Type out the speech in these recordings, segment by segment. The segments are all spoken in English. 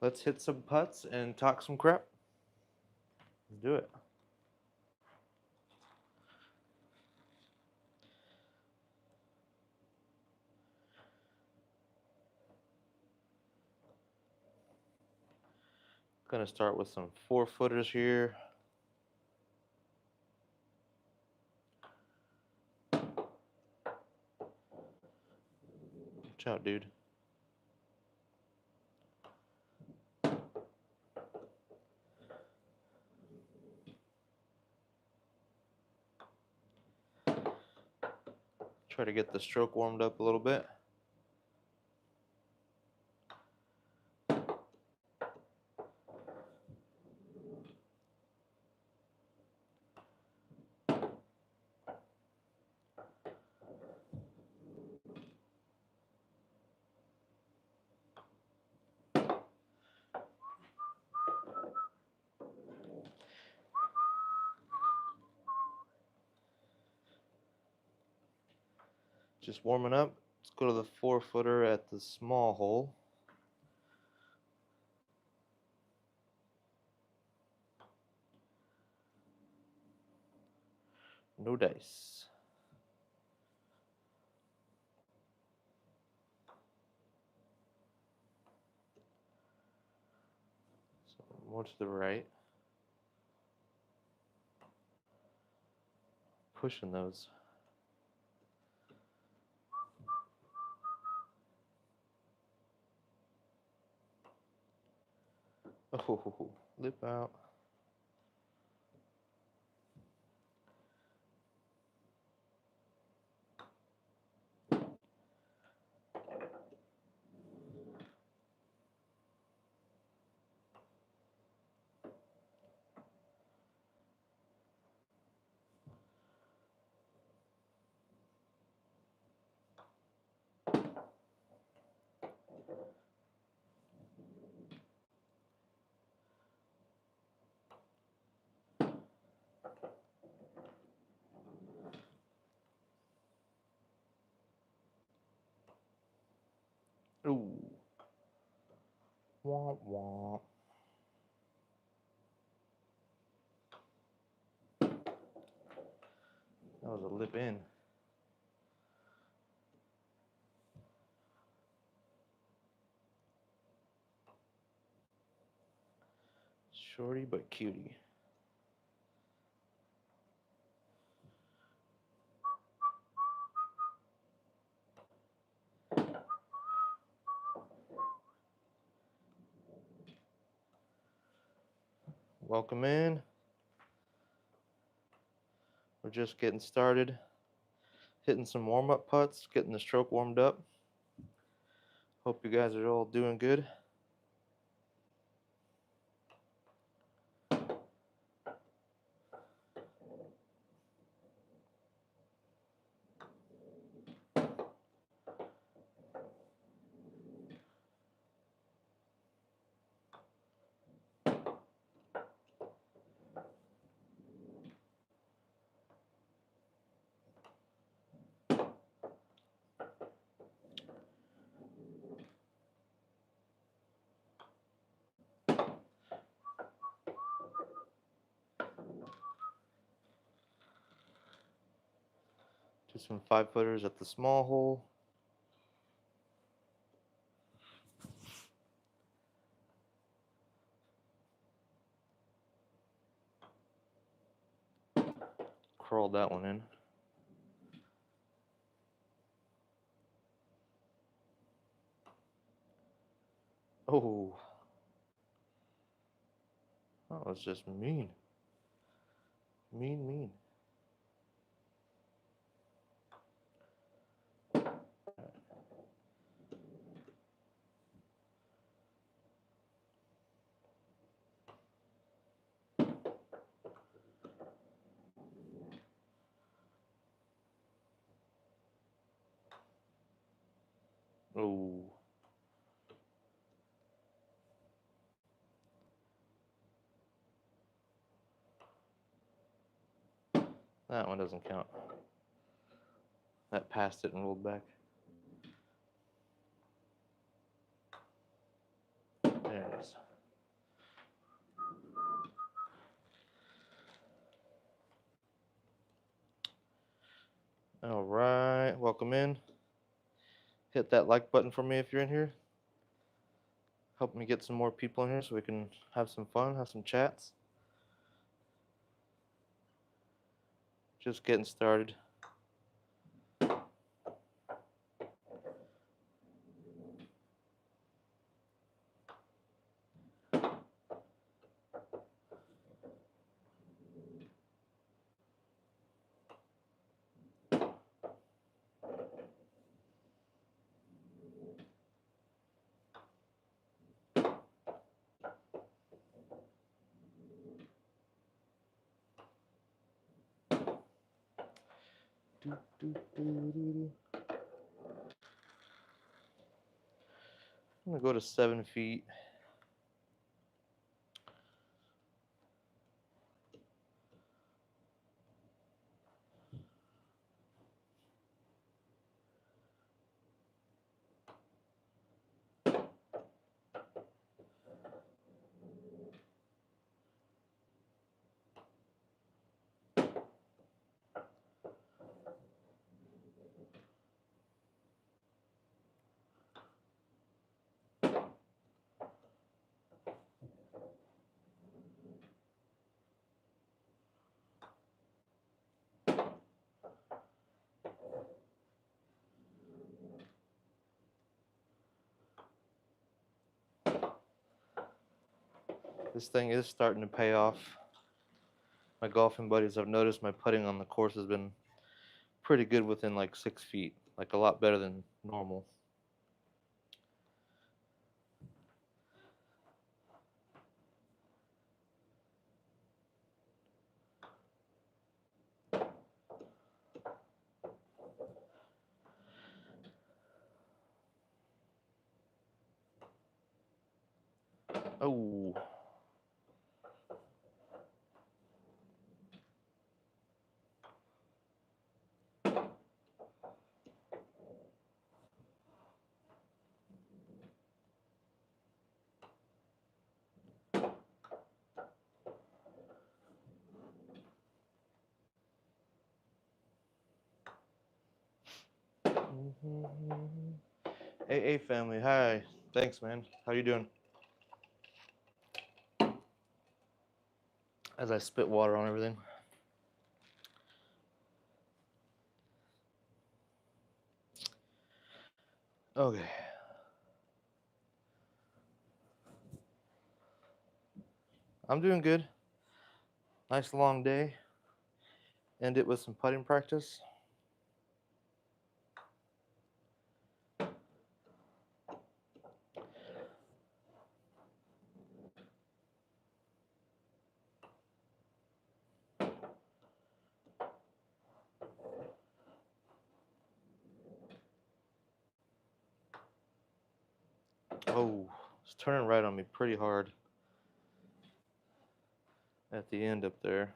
Let's hit some putts and talk some crap. Let's do it. Gonna start with some 4-footers here. Watch out, dude. Try to get the stroke warmed up a little bit. Just warming up. Let's go to the 4-footer at the small hole. No dice. So more to the right. Pushing those. Oh, lip out. Ooh. Womp womp. That was a lip in. Shorty but cutie. Welcome in. We're just getting started. Hitting some warm-up putts, getting the stroke warmed up. Hope you guys are all doing good. Do some 5-footers at the small hole. Crawled that one in. Oh, that was just mean. Mean. Oh. That one doesn't count. That passed it and rolled back. There it is. All right, welcome in. Hit that like button for me if you're in here. Help me get some more people in here so we can have some fun, have some chats. Just getting started. I'm gonna go to 7 feet. This thing is starting to pay off. My golfing buddies have noticed my putting on the course has been pretty good within like 6 feet, like a lot better than normal. Oh. AA family, hi. Thanks, man. How you doing? As I spit water on everything. Okay. I'm doing good. Nice long day. End it with some putting practice. Oh, it's turning right on me pretty hard at the end up there.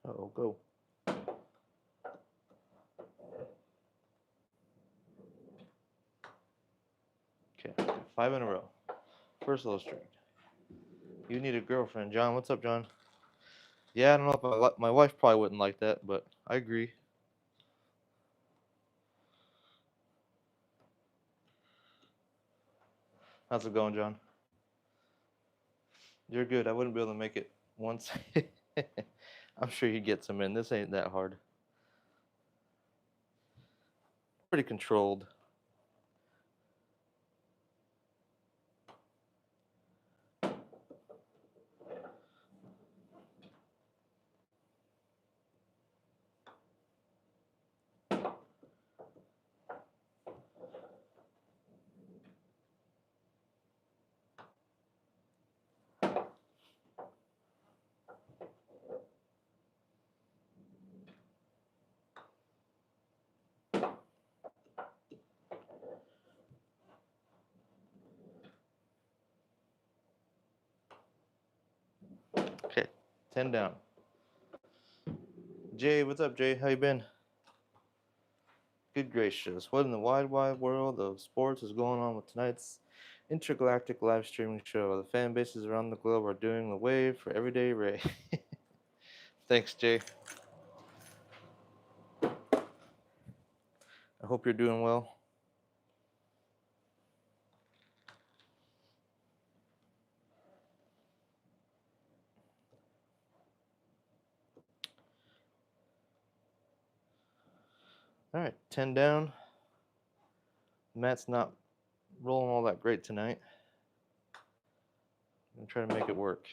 Uh-oh, go. Okay, 5 in a row. First little streak. You need a girlfriend, John. What's up, John? Yeah, I don't know if my wife probably wouldn't like that, but I agree. How's it going, John? You're good. I wouldn't be able to make it. once. I'm sure he gets them in. This ain't that hard. Pretty controlled. Okay, 10 down. Jay, what's up, Jay? How you been? Good gracious. What in the wide, wide world of sports is going on with tonight's intergalactic live streaming show? The fan bases around the globe are doing the wave for Everyday Ray. Thanks, Jay. I hope you're doing well. All right, 10 down. Matt's not rolling all that great tonight. I'm going to try to make it work.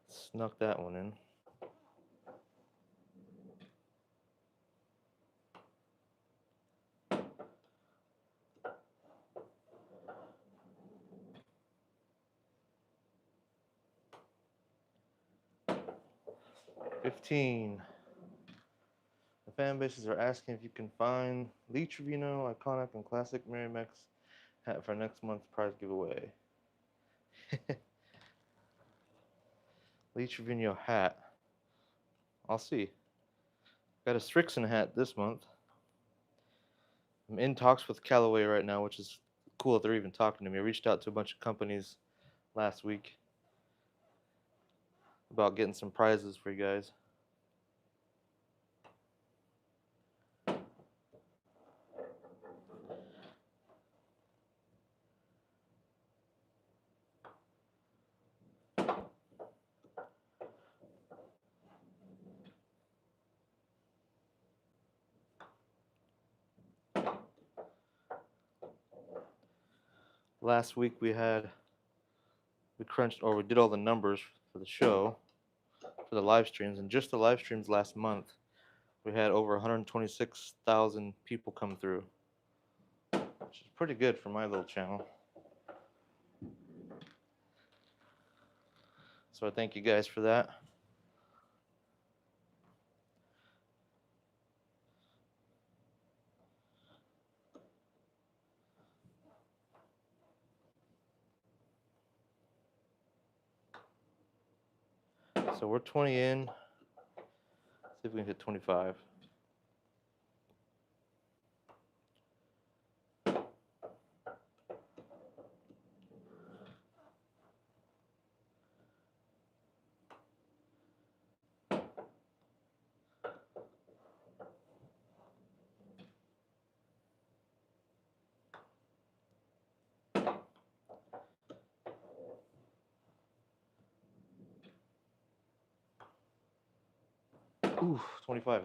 Snuck that one in. $15. The fan bases are asking if you can find Lee Trevino iconic and classic Mary Mex hat for next month's prize giveaway. Lee Trevino hat. I'll see. Got a Strixon hat this month. I'm in talks with Callaway right now, which is cool that they're even talking to me. I reached out to a bunch of companies last week about getting some prizes for you guys. Last week we crunched, or we did all the numbers for the show, for the live streams, and just the live streams last month, we had over 126,000 people come through, which is pretty good for my little channel. So I thank you guys for that. So we're 20 in. See if we can hit 25. Ooh, 25.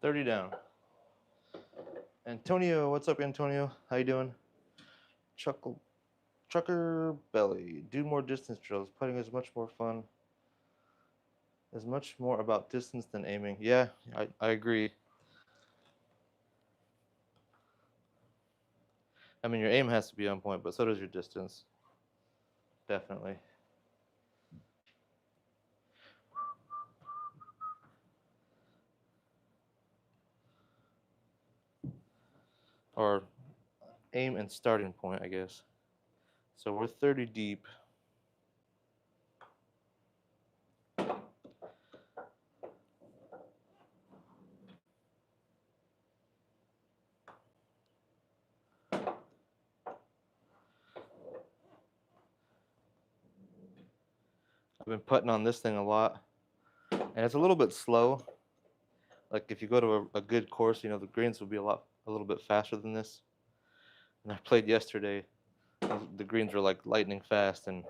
$30 down. Antonio, what's up, Antonio? How you doing? Chuckle Trucker Belly. Do more distance drills. Putting is much more fun. Is much more about distance than aiming. Yeah, I agree. I mean, your aim has to be on point, but so does your distance. Definitely. Or aim and starting point, I guess. So we're 30 deep. I've been putting on this thing a lot, and it's a little bit slow. Like if you go to a good course, the greens will be a little bit faster than this. And I played yesterday. The greens were like lightning fast, and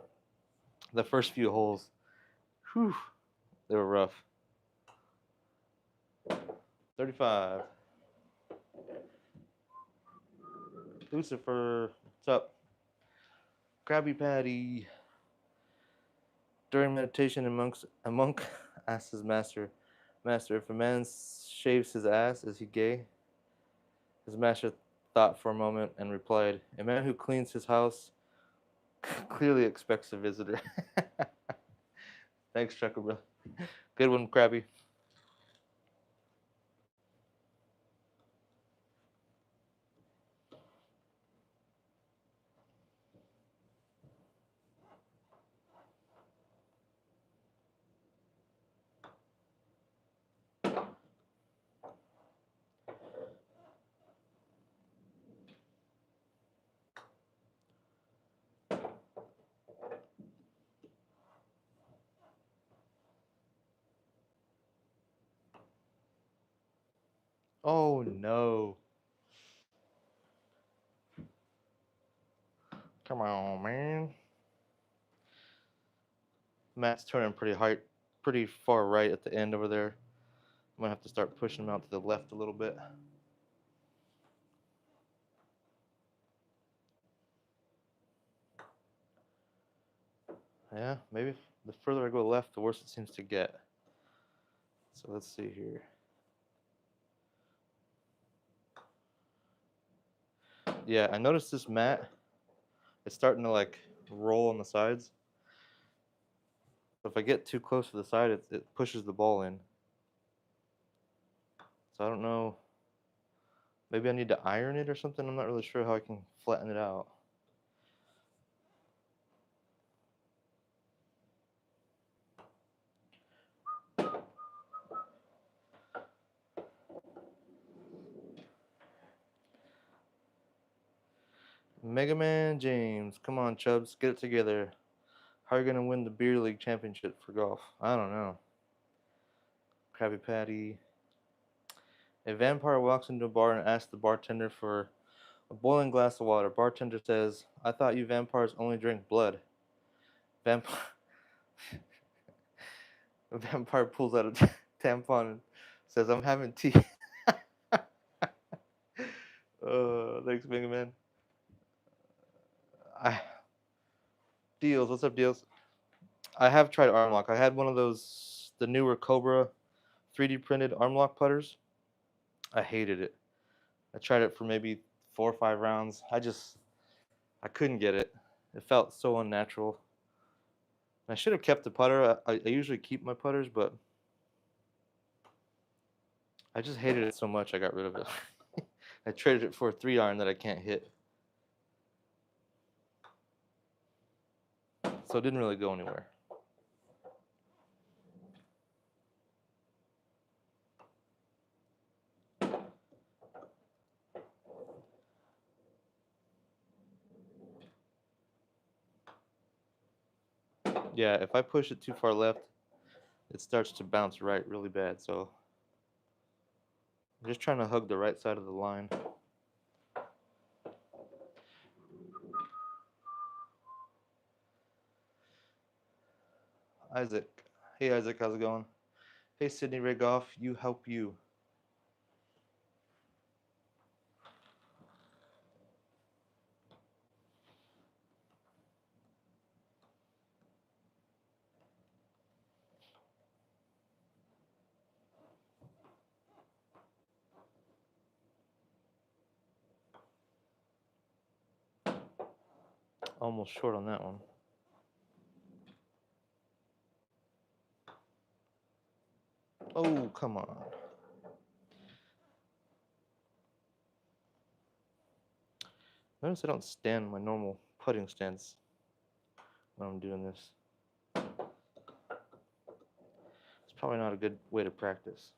the first few holes, whew, they were rough. 35. Lucifer, what's up? Krabby Patty. During meditation, a monk asked his master, Master, if a man shaves his ass, is he gay? His master thought for a moment and replied, a man who cleans his house clearly expects a visitor. Thanks, Chucker, bro. Good one, Krabby. Oh, no. Come on, man. Matt's turning pretty far right at the end over there. I'm gonna have to start pushing him out to the left a little bit. Yeah, maybe the further I go left, the worse it seems to get. So let's see here. Yeah, I noticed this mat, it's starting to like roll on the sides. So if I get too close to the side, it pushes the ball in. So I don't know. Maybe I need to iron it or something. I'm not really sure how I can flatten it out. Mega Man James, come on, Chubbs, get it together. How are you gonna win the beer league championship for golf? I don't know. Krabby Patty. A vampire walks into a bar and asks the bartender for a boiling glass of water. Bartender says, I thought you vampires only drink blood. Vampire. A vampire pulls out a tampon and says, I'm having tea. Thanks, Mega Man. I, Deals, what's up, Deals? I have tried arm lock. I had one of those, the newer Cobra 3D printed arm lock putters. I hated it. I tried it for maybe 4 or 5 rounds. I couldn't get it. It felt so unnatural. I should have kept the putter. I usually keep my putters, but I just hated it so much I got rid of it. I traded it for a 3 iron that I can't hit. So it didn't really go anywhere. Yeah, if I push it too far left, it starts to bounce right really bad. So I'm just trying to hug the right side of the line. Isaac. Hey, Isaac, how's it going? Hey, Sydney Rigoff, you help you. Almost short on that one. Oh, come on. Notice I don't stand my normal putting stance when I'm doing this. It's probably not a good way to practice.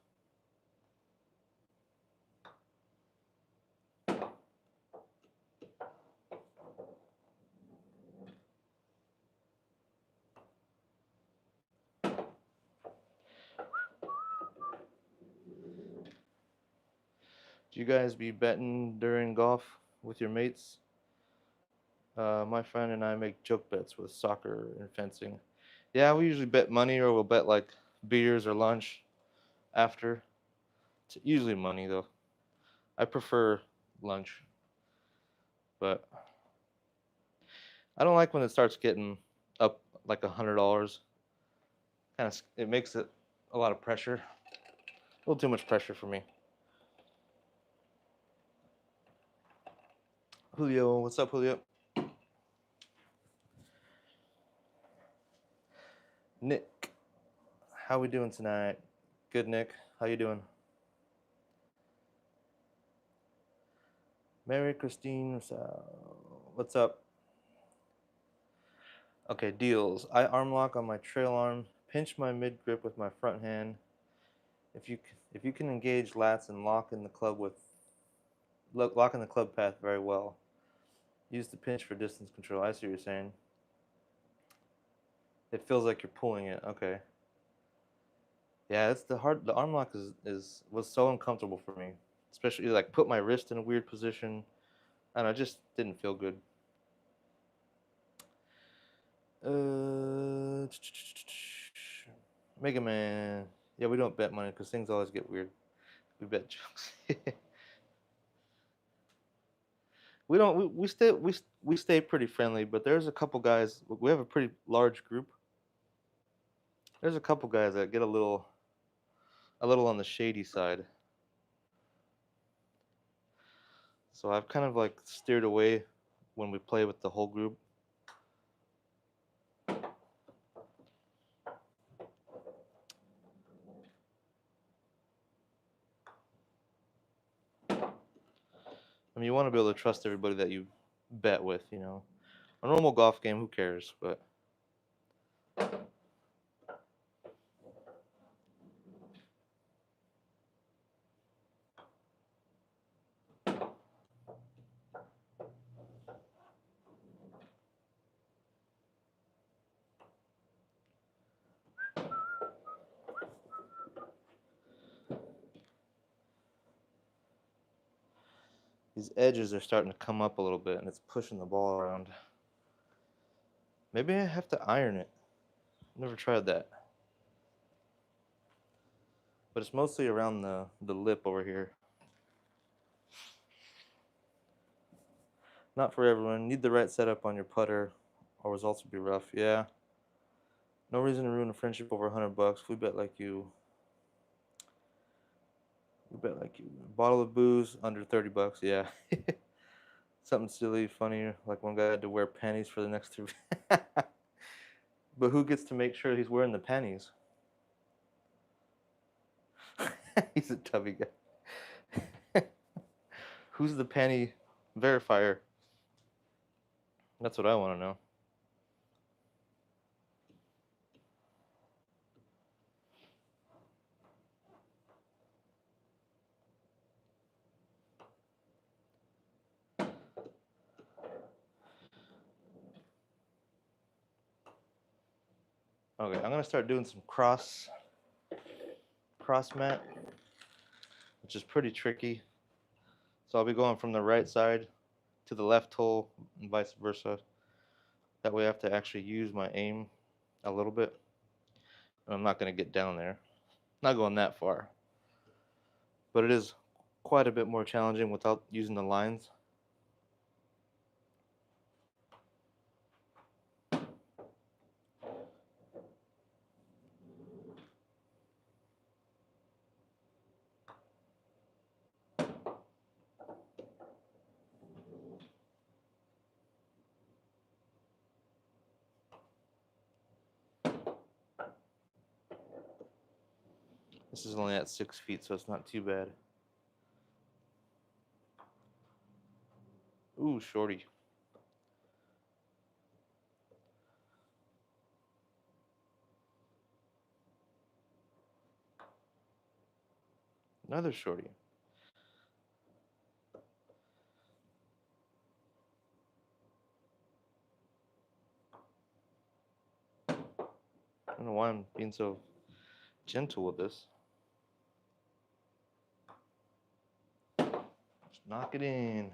Do you guys be betting during golf with your mates? My friend and I make joke bets with soccer and fencing. Yeah, we usually bet money or we'll bet like beers or lunch after. It's usually money though. I prefer lunch, but I don't like when it starts getting up like $100. Kind of, it makes it a lot of pressure. A little too much pressure for me. Julio, what's up, Julio? Nick, how we doing tonight? Good, Nick. How you doing? Mary Christine, what's up? Okay, deals. I arm lock on my trail arm, pinch my mid grip with my front hand. If you can engage lats and lock in the club path very well. Use the pinch for distance control. I see what you're saying. It feels like you're pulling it. Okay. Yeah, it's the arm lock was so uncomfortable for me, especially like put my wrist in a weird position, and I just didn't feel good. Mega Man. Yeah, we don't bet money because things always get weird. We bet jokes. We don't. We stay pretty friendly, but there's a couple guys. We have a pretty large group. There's a couple guys that get a little on the shady side. So I've kind of like steered away when we play with the whole group. I mean, you want to be able to trust everybody that you bet with, you know. A normal golf game, who cares? But these edges are starting to come up a little bit, and it's pushing the ball around. Maybe I have to iron it. Never tried that. But it's mostly around the lip over here. Not for everyone. Need the right setup on your putter, or results will be rough. Yeah. No reason to ruin a friendship over $100. We bet like you. We bet like you. Bottle of booze under $30. Yeah. Something silly, funny, like one guy had to wear panties for the next 2. But who gets to make sure he's wearing the panties? He's a tubby guy. Who's the panty verifier? That's what I want to know. Okay, I'm gonna start doing some cross mat, which is pretty tricky. So I'll be going from the right side to the left hole and vice versa. That way I have to actually use my aim a little bit. And I'm not gonna get down there. Not going that far. But it is quite a bit more challenging without using the lines. This is only at 6 feet, so it's not too bad. Ooh, shorty. Another shorty. I don't know why I'm being so gentle with this. Just knock it in.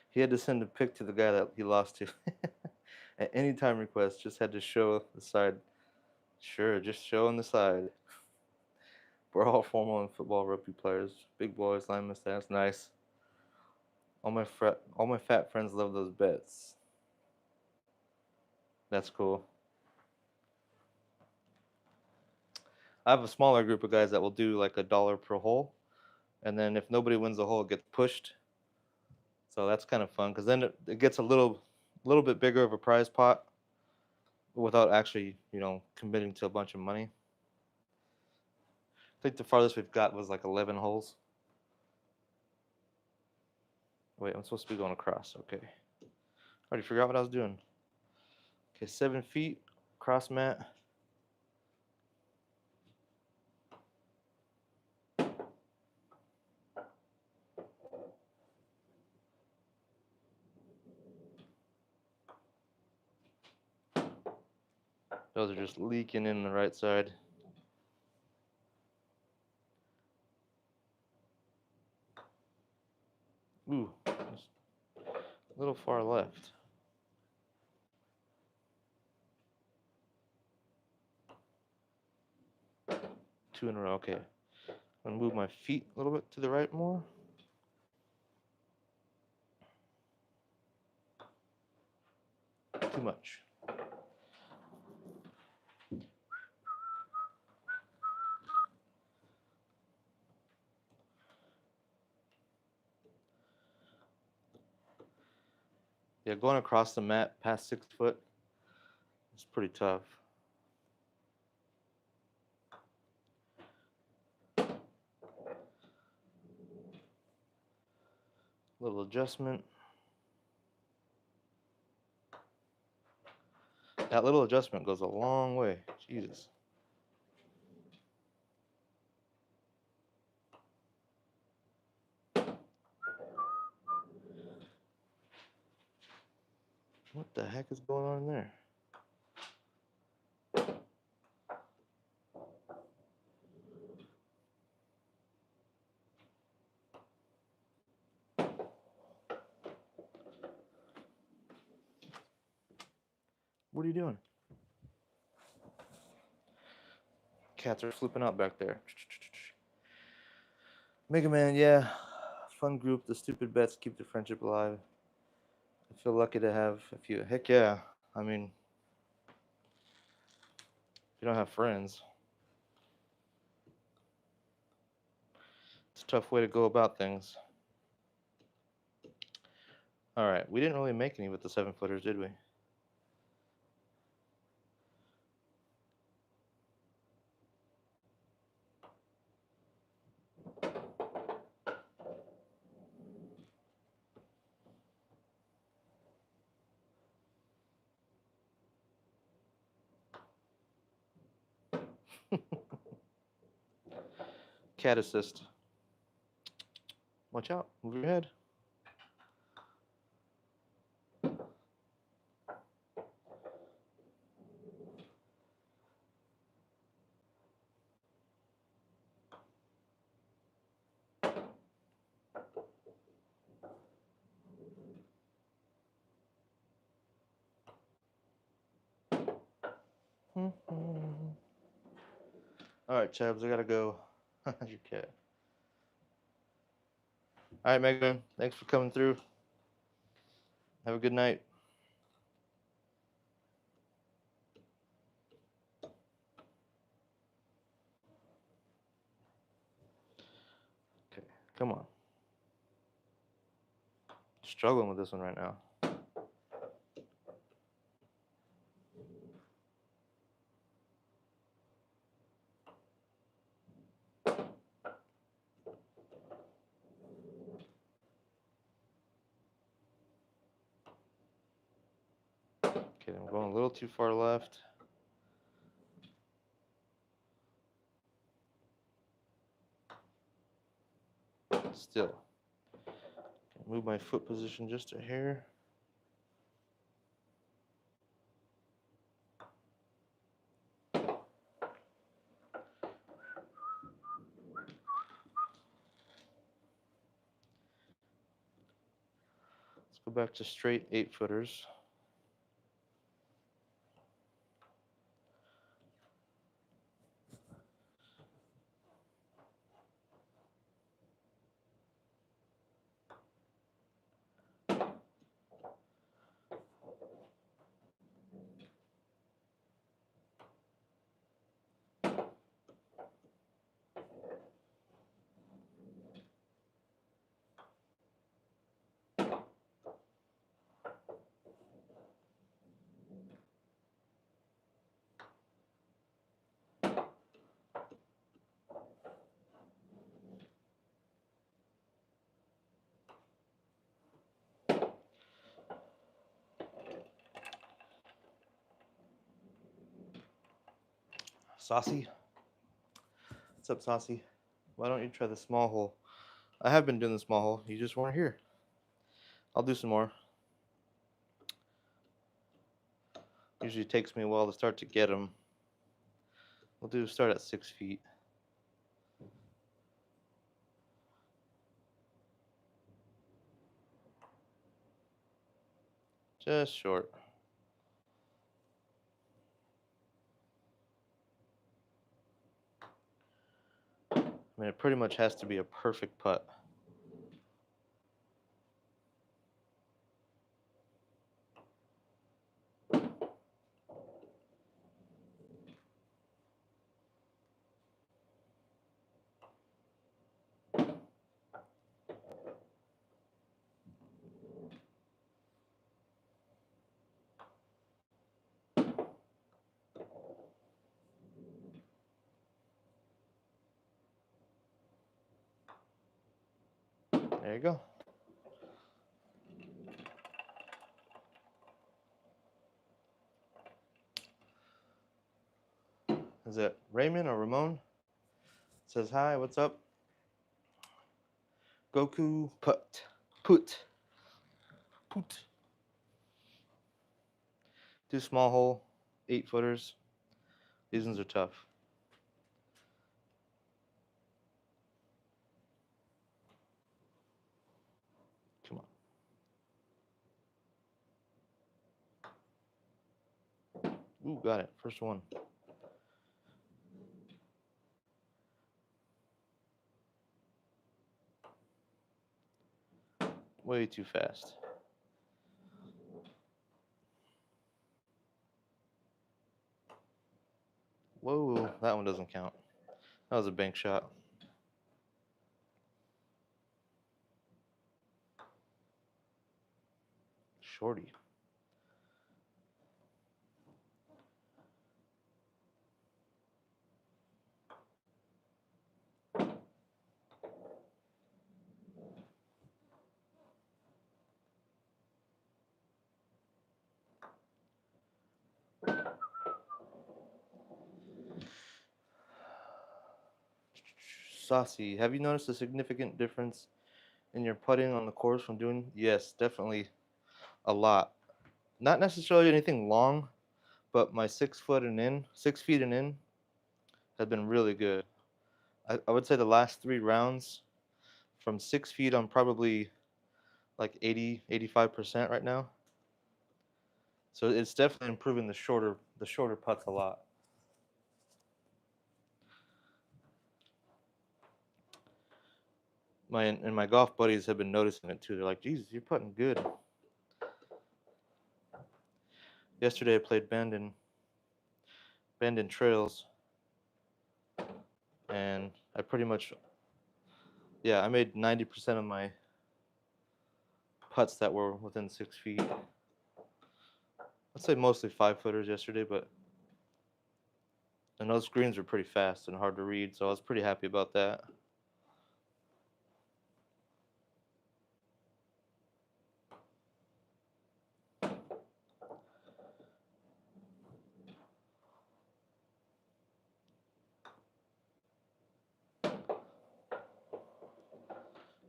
He had to send a pic to the guy that he lost to. At any time request, just had to show the side. Sure, just show on the side. We're all formal and football rugby players. Big boys, line mustache, nice. All my fat friends love those bets. That's cool. I have a smaller group of guys that will do like $1 per hole, and then if nobody wins the hole, it gets pushed. So that's kind of fun because then it gets a little bit bigger of a prize pot without actually, committing to a bunch of money. I think the farthest we've got was like 11 holes. Wait, I'm supposed to be going across. Okay. Already forgot what I was doing. Okay, 7 feet, cross mat. Those are just leaking in the right side. Ooh, just a little far left. Two in a row, okay. I'm gonna move my feet a little bit to the right more. Too much. Yeah, going across the mat past 6 foot is pretty tough. Little adjustment. That little adjustment goes a long way. Jesus. What the heck is going on in there? What are you doing? Cats are flipping out back there. Mega Man, yeah. Fun group. The stupid bets keep the friendship alive. I feel lucky to have a few. Heck yeah. I mean, if you don't have friends, it's a tough way to go about things. All right, we didn't really make any with the 7-footers, did we? Cat assist. Watch out. Move your head. All right, Chubbs, I gotta go. How's your cat? All right, Megan, thanks for coming through. Have a good night. Okay, come on. Struggling with this one right now. Okay, I'm going a little too far left. Still. Move my foot position just a hair. Let's go back to straight 8-footers. Saucy? What's up, Saucy? Why don't you try the small hole? I have been doing the small hole. You just weren't here. I'll do some more. Usually takes me a while to start to get them. We'll start at 6 feet. Just short. I mean, it pretty much has to be a perfect putt. There you go. Is it Raymond or Ramon? Says hi, what's up? Goku put. Put. Do small hole, 8-footers. These ones are tough. Come on. Ooh, got it. First one. Way too fast. Whoa, that one doesn't count. That was a bank shot. Shorty. Saucy, have you noticed a significant difference in your putting on the course from doing? Yes, definitely a lot. Not necessarily anything long, but my 6 feet and in, has been really good. I would say the last 3 rounds, from 6 feet, I'm probably like 85% right now. So it's definitely improving the shorter putts a lot. My golf buddies have been noticing it too. They're like, "Jesus, you're putting good." Yesterday I played Bandon Trails, and I pretty much, yeah, I made 90% of my putts that were within 6 feet. I'd say mostly 5-footers yesterday, but and those greens were pretty fast and hard to read, so I was pretty happy about that.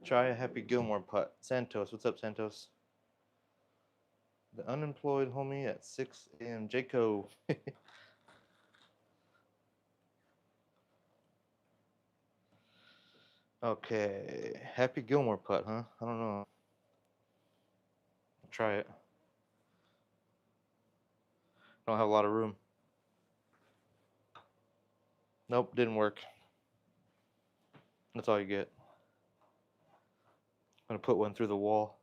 Try a Happy Gilmore putt. Santos, what's up, Santos? The unemployed homie at 6 a.m. Jaco. Okay, Happy Gilmore putt, huh? I don't know. I'll try it. Don't have a lot of room. Nope, didn't work. That's all you get. I'm gonna put one through the wall.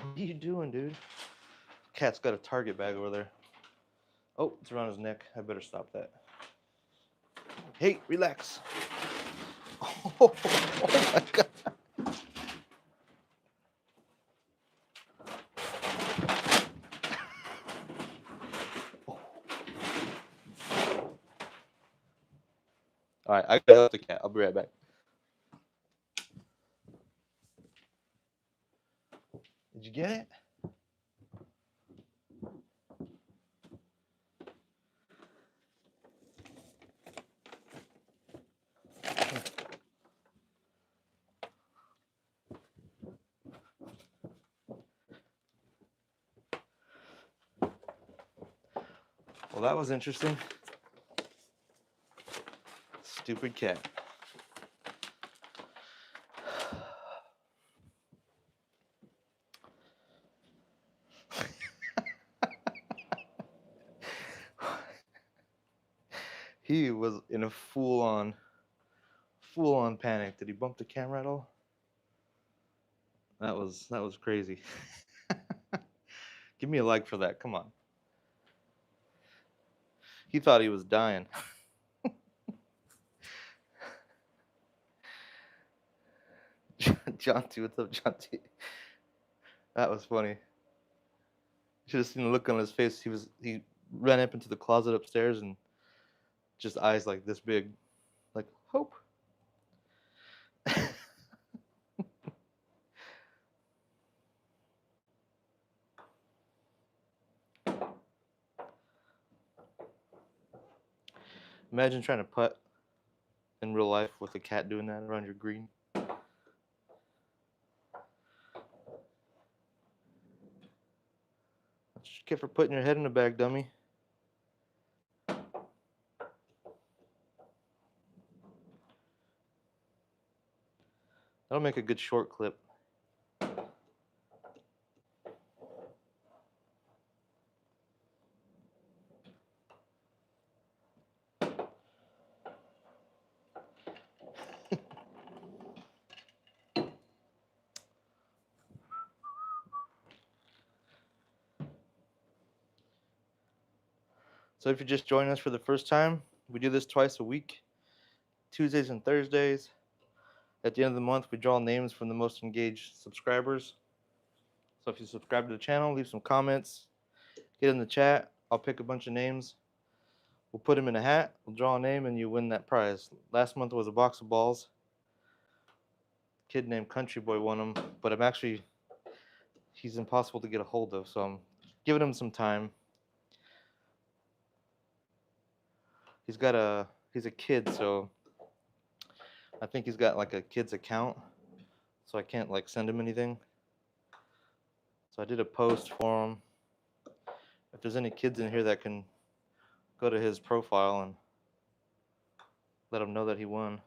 What are you doing, dude? Cat's got a Target bag over there. Oh, it's around his neck. I better stop that. Hey, relax. Oh, my God. All right, I gotta help the cat. I'll be right back. Did you get it? Well, that was interesting. Stupid cat. He was in a full-on panic. Did he bump the camera at all? That was crazy. Give me a like for that. Come on. He thought he was dying. John T, what's up, John T? That was funny. Should have seen the look on his face. He ran up into the closet upstairs and just eyes like this big, like hope. Imagine trying to putt in real life with a cat doing that around your green. That's what you get for putting your head in a bag, dummy. That'll make a good short clip. So if you're just joining us for the first time, we do this twice a week, Tuesdays and Thursdays. At the end of the month, we draw names from the most engaged subscribers. So if you subscribe to the channel, leave some comments, get in the chat. I'll pick a bunch of names. We'll put them in a hat. We'll draw a name, and you win that prize. Last month was a box of balls. A kid named Country Boy won them, but he's impossible to get a hold of, so I'm giving him some time. He's a kid, so I think he's got like a kid's account, so I can't like send him anything. So I did a post for him. If there's any kids in here that can go to his profile and let him know that he won.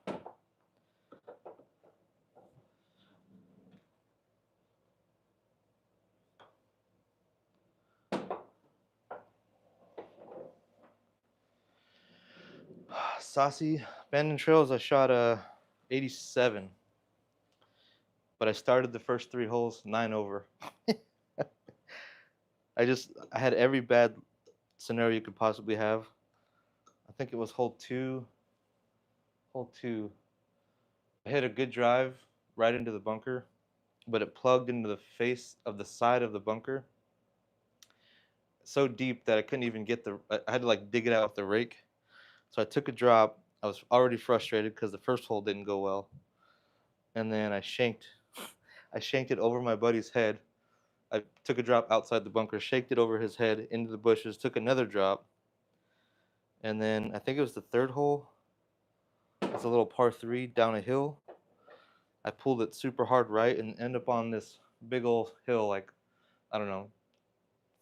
Saucy Abandoned Trails, I shot a 87, but I started the first 3 holes 9 over. I had every bad scenario you could possibly have. I think it was hole 2. Hole 2. I hit a good drive right into the bunker, but it plugged into the face of the side of the bunker so deep that I couldn't even get I had to like dig it out with the rake. So I took a drop. I was already frustrated because the first hole didn't go well. And then I shanked it over my buddy's head. I took a drop outside the bunker, shaked it over his head into the bushes, took another drop. And then I think it was the third hole. It's a little par 3 down a hill. I pulled it super hard right and ended up on this big old hill, like, I don't know,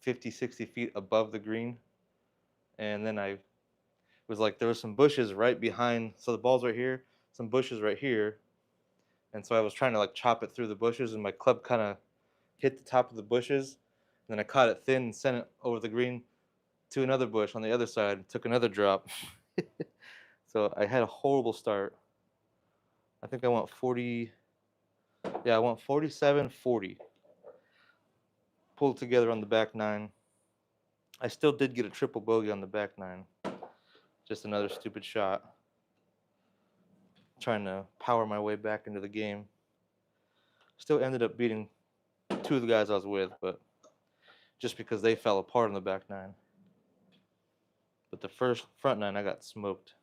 50, 60 feet above the green. And then I was like, there was some bushes right behind. So the ball's right here, some bushes right here. And so I was trying to like chop it through the bushes, and my club kind of hit the top of the bushes. And then I caught it thin and sent it over the green to another bush on the other side and took another drop. So I had a horrible start. I think I went 40. Yeah, I went 47 40. Pulled together on the back 9. I still did get a triple bogey on the back 9. Just another stupid shot. Trying to power my way back into the game. Still ended up beating 2 of the guys I was with, but just because they fell apart on the back 9. But the first front 9, I got smoked.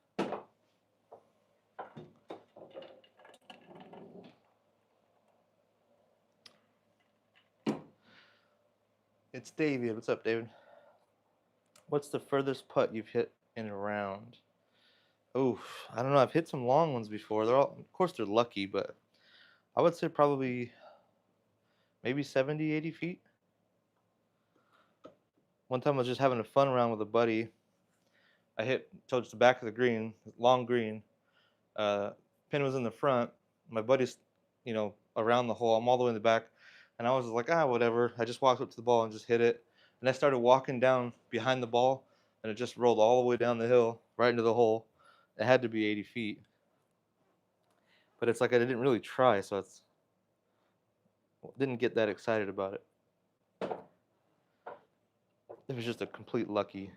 It's David. What's up, David? What's the furthest putt you've hit in a round? Oof, I don't know. I've hit some long ones before. Of course, they're lucky, but I would say probably maybe 70, 80 feet. One time I was just having a fun round with a buddy. I hit towards the back of the green, long green. Uh, Pin was in the front. My buddy's, around the hole. I'm all the way in the back, and I was like, whatever. I just walked up to the ball and just hit it. And I started walking down behind the ball, and it just rolled all the way down the hill, right into the hole. It had to be 80 feet. But it's like I didn't really try, so didn't get that excited about it. It was just a complete lucky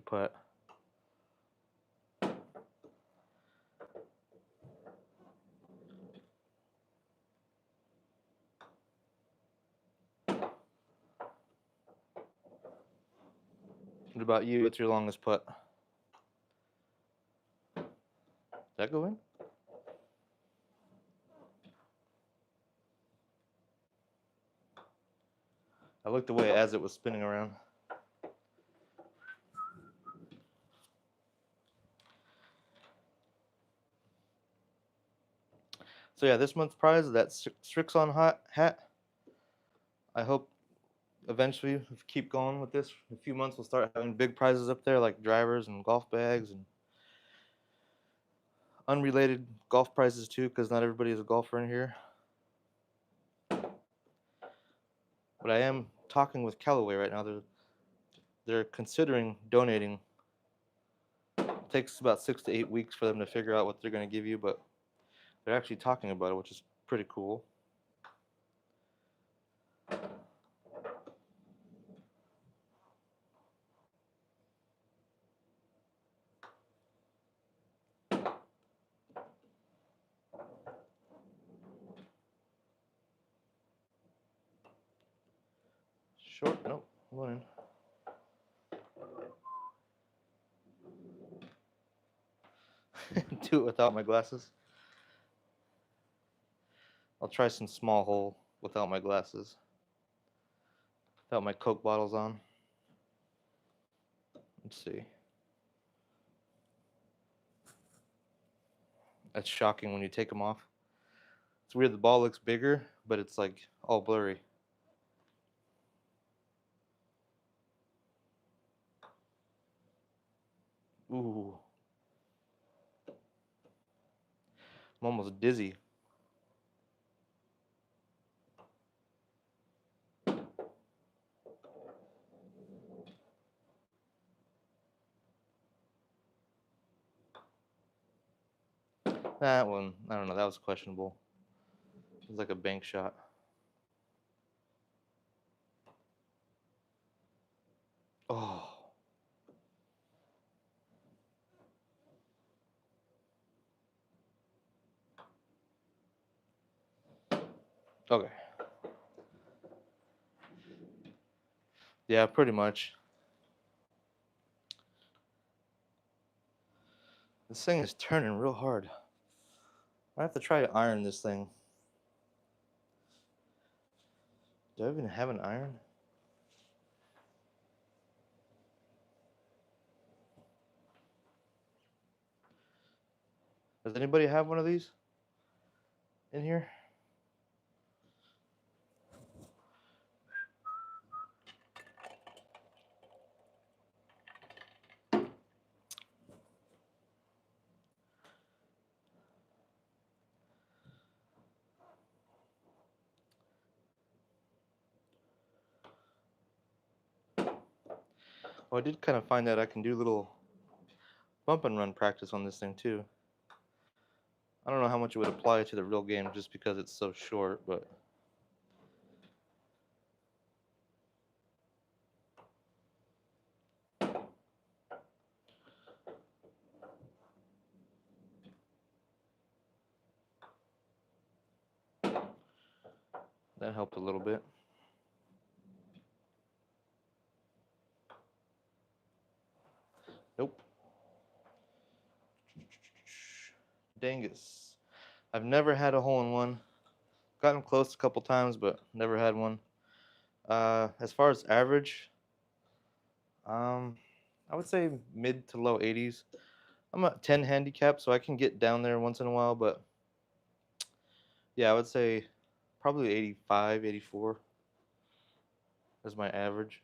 putt. What about you? What's your longest putt? Did that go in? I looked away as it was spinning around. So yeah, this month's prize is that Strixon hat. I hope eventually, if we keep going with this, in a few months we'll start having big prizes up there like drivers and golf bags and unrelated golf prizes too, because not everybody is a golfer in here. But I am talking with Callaway right now. They're considering donating. It takes about 6 to 8 weeks for them to figure out what they're going to give you, but they're actually talking about it, which is pretty cool. Short? Nope. I'm going in. Do it without my glasses. I'll try some small hole without my glasses. Without my Coke bottles on. Let's see. That's shocking when you take them off. It's weird. The ball looks bigger, but it's like all blurry. Ooh. I'm almost dizzy. That one, I don't know. That was questionable. It was like a bank shot. Oh. Okay. Yeah, pretty much. This thing is turning real hard. I have to try to iron this thing. Do I even have an iron? Does anybody have one of these in here? Well, I did kind of find that I can do little bump and run practice on this thing too. I don't know how much it would apply to the real game just because it's so short, but that helped a little bit. Nope. Dangus. I've never had a hole-in-one. Gotten close a couple times, but never had one. As far as average, I would say mid to low 80s. I'm a 10 handicap, so I can get down there once in a while, but yeah, I would say probably 85, 84 is my average.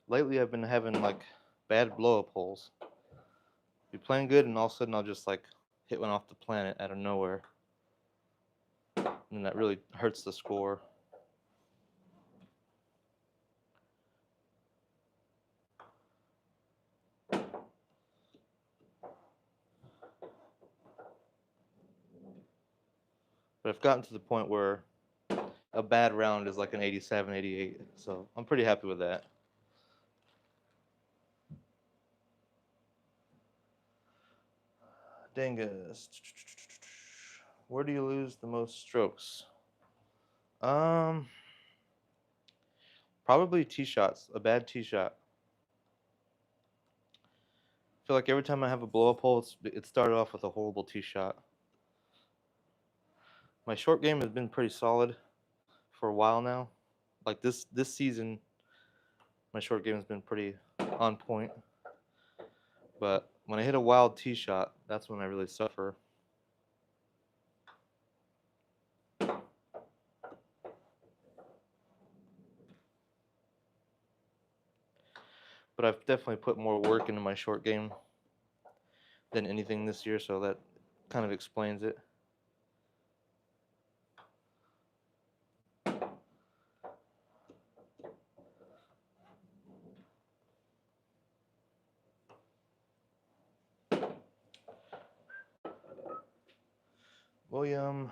Lately, I've been having like bad blow-up holes. Be playing good, and all of a sudden I'll just like hit one off the planet out of nowhere, and that really hurts the score. But I've gotten to the point where a bad round is like an 87, 88, so I'm pretty happy with that. Dangus. Where do you lose the most strokes? Um, Probably tee shots. A bad tee shot. I feel like every time I have a blow up hole, it started off with a horrible tee shot. My short game has been pretty solid for a while now. Like this season, my short game has been pretty on point. But when I hit a wild tee shot, that's when I really suffer. But I've definitely put more work into my short game than anything this year, so that kind of explains it. William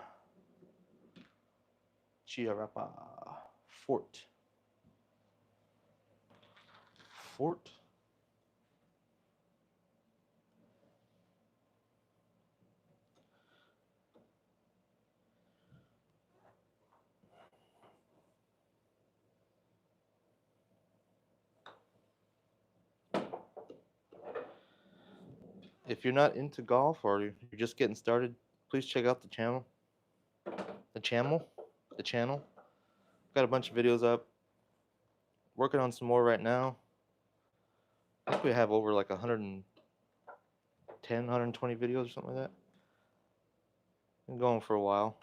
Chiarapa. Fort. Fort? If you're not into golf or you're just getting started, please check out the channel. The channel? The channel. Got a bunch of videos up. Working on some more right now. I think we have over like 110, 120 videos or something like that. Been going for a while.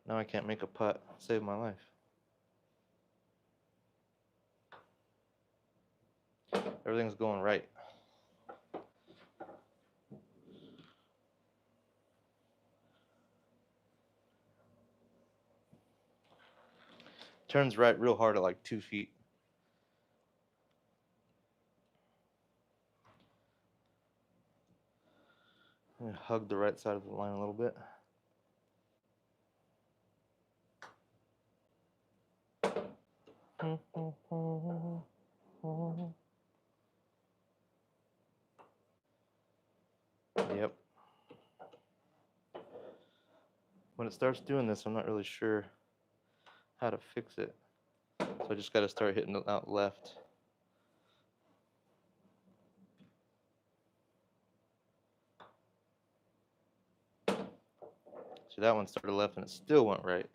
Now I can't make a putt. Save my life. Everything's going right. Turns right real hard at like 2 feet. I'm gonna hug the right side of the line a little bit. Yep. When it starts doing this, I'm not really sure how to fix it. So I just got to start hitting it out left. See, that one started left and it still went right.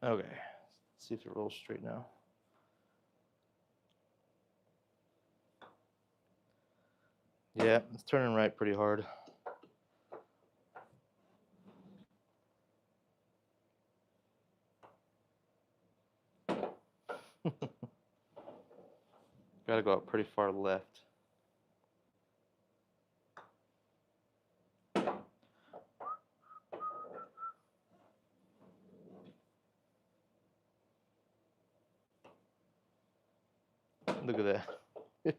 Okay, let's see if it rolls straight now. Yeah, it's turning right pretty hard. Gotta go out pretty far left. Look at that.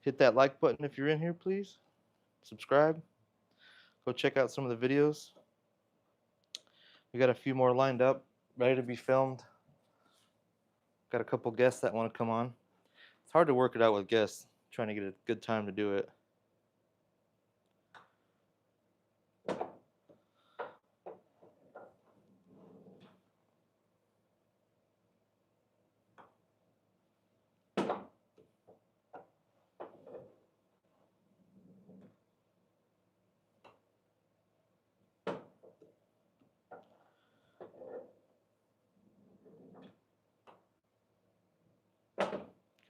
Hit that like button if you're in here, please. Subscribe. Go check out some of the videos. We got a few more lined up, ready to be filmed. Got a couple guests that want to come on. It's hard to work it out with guests, trying to get a good time to do it.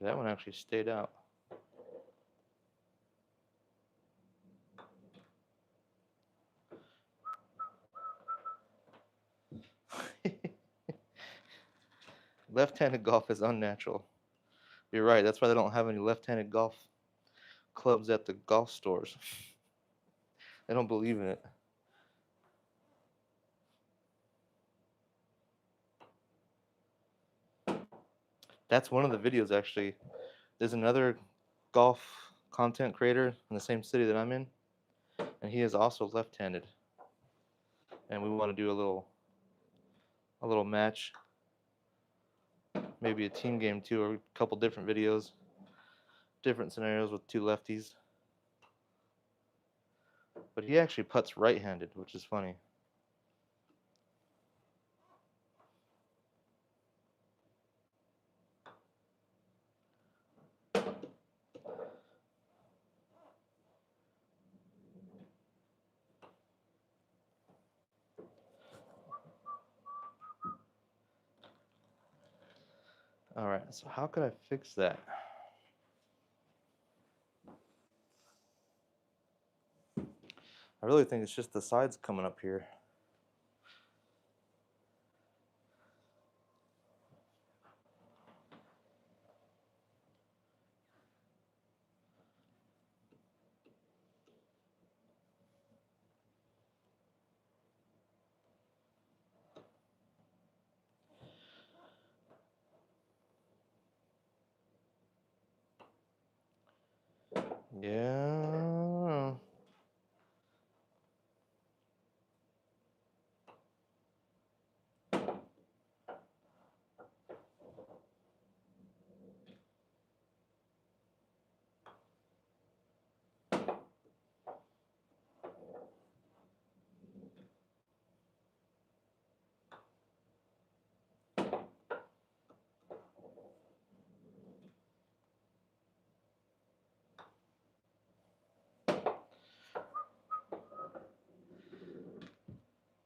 That one actually stayed out. Left-handed golf is unnatural. You're right. That's why they don't have any left-handed golf clubs at the golf stores. They don't believe in it. That's one of the videos, actually. There's another golf content creator in the same city that I'm in, and he is also left-handed. And we want to do a little match, maybe a team game too, or a couple different videos, different scenarios with two lefties. But he actually putts right-handed, which is funny. All right, so how could I fix that? I really think it's just the sides coming up here. Yeah.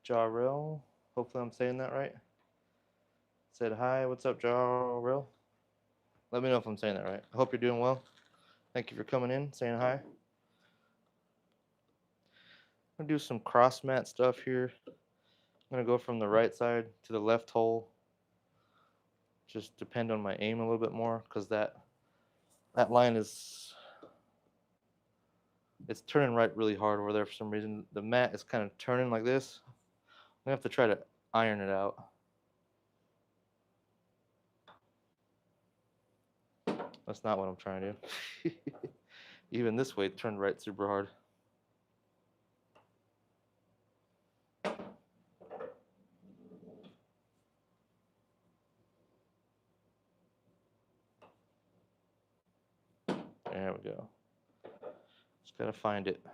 Jarrell. Hopefully I'm saying that right. Said hi. What's up, Jarrell? Let me know if I'm saying that right. I hope you're doing well. Thank you for coming in, saying hi. I'm gonna do some cross mat stuff here. I'm gonna go from the right side to the left hole. Just depend on my aim a little bit more, because that line is, it's turning right really hard over there for some reason. The mat is kind of turning like this. I'm gonna have to try to iron it out. That's not what I'm trying to do. Even this way, it turned right super hard. There we go. Just gotta find it.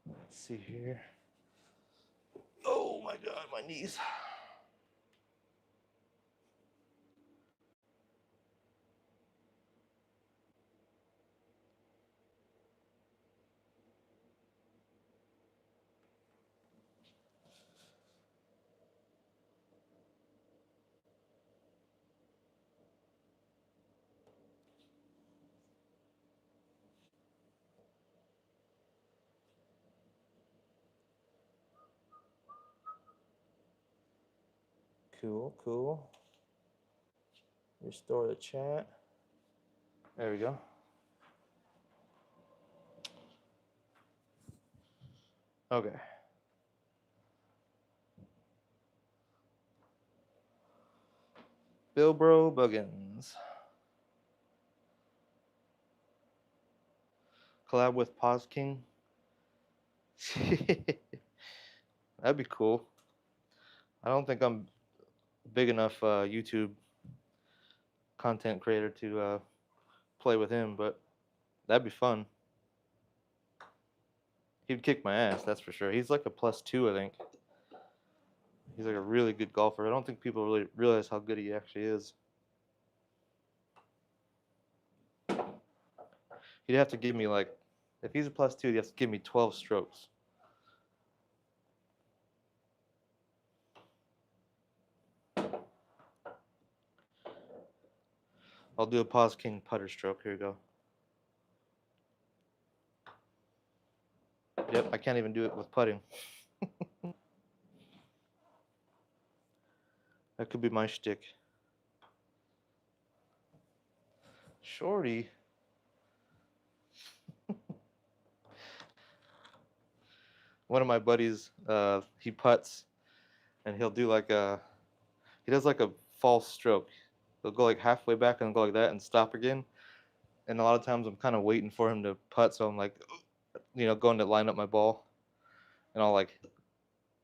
Let's see here. Oh my God, my knees. Cool, cool. Restore the chat. There we go. Okay. Bilbro Buggins. Collab with Pause King. That'd be cool. I don't think I'm big enough YouTube content creator to play with him, but that'd be fun. He'd kick my ass, that's for sure. He's like a +2, I think. He's like a really good golfer. I don't think people really realize how good he actually is. He'd have to give me like, if he's a +2, he has to give me 12 strokes. I'll do a Pause King putter stroke. Here we go. Yep, I can't even do it with putting. That could be my shtick. Shorty. One of my buddies, he putts, and he'll do like he does like a false stroke. He'll go like halfway back and go like that and stop again. And a lot of times I'm kind of waiting for him to putt, so I'm like, going to line up my ball, and I'll like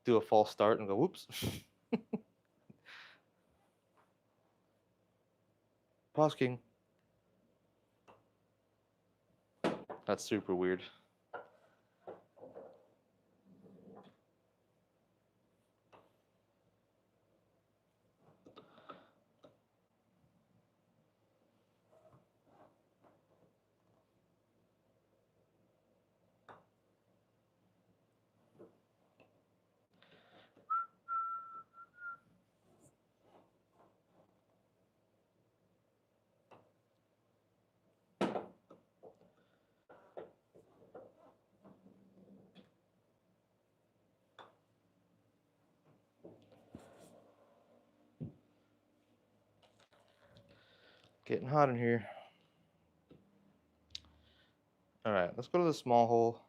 do a false start and go, whoops. Pause King. That's super weird. Getting hot in here. All right, let's go to the small hole.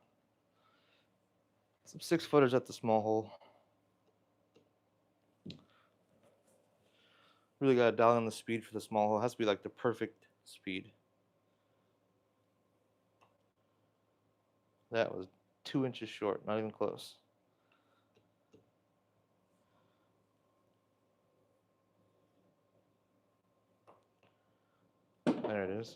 Some 6-footers at the small hole. Really got to dial in the speed for the small hole. It has to be like the perfect speed. That was 2 inches short, not even close. There it is.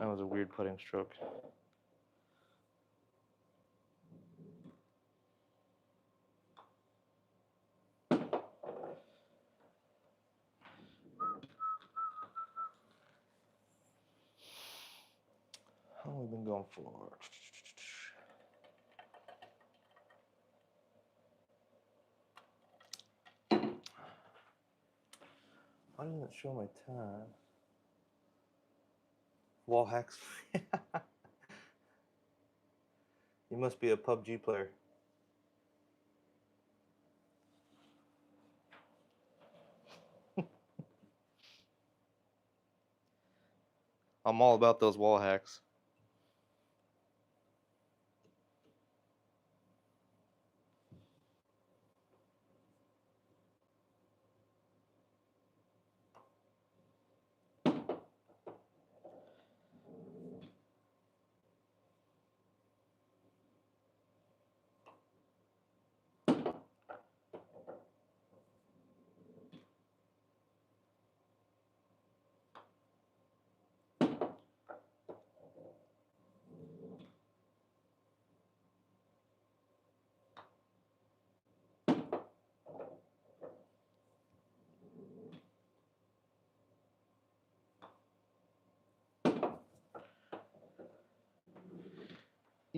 That was a weird putting stroke. How long have we been going for? Why doesn't it show my time? Wall hacks. You must be a PUBG player. I'm all about those wall hacks.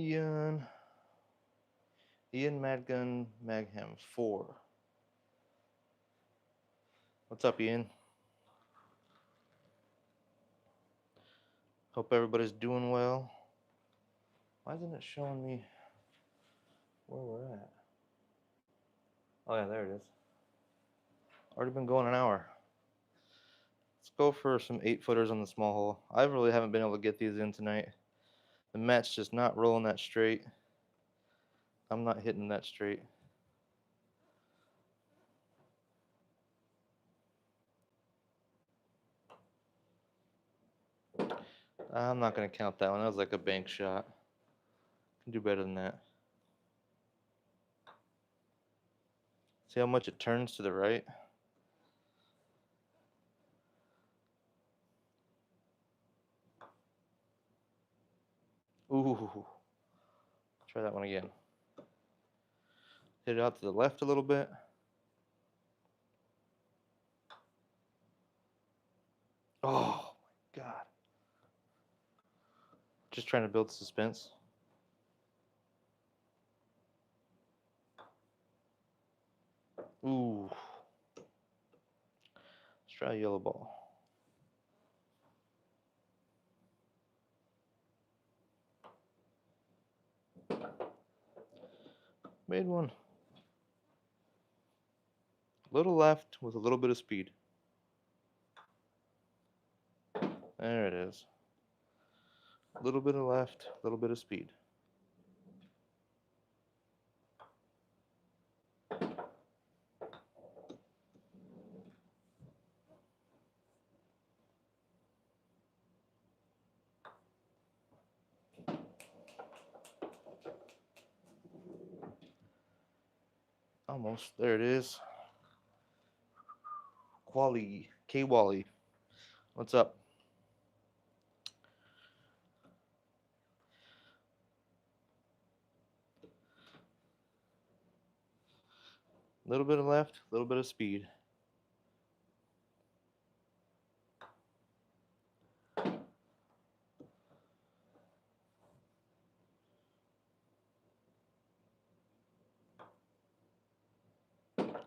Ian Madgun Magham 4. What's up, Ian? Hope everybody's doing well. Why isn't it showing me where we're at? Oh yeah, there it is. Already been going an hour. Let's go for some 8-footers on the small hole. I really haven't been able to get these in tonight. The mat's just not rolling that straight. I'm not hitting that straight. I'm not going to count that one. That was like a bank shot. Can do better than that. See how much it turns to the right? Ooh. Try that one again. Hit it out to the left a little bit. Oh my God. Just trying to build suspense. Ooh. Let's try a yellow ball. Made one. A little left with a little bit of speed. There it is. A little bit of left, a little bit of speed. Almost. There it is. Wally. K Wally. What's up? A little bit of left, a little bit of speed.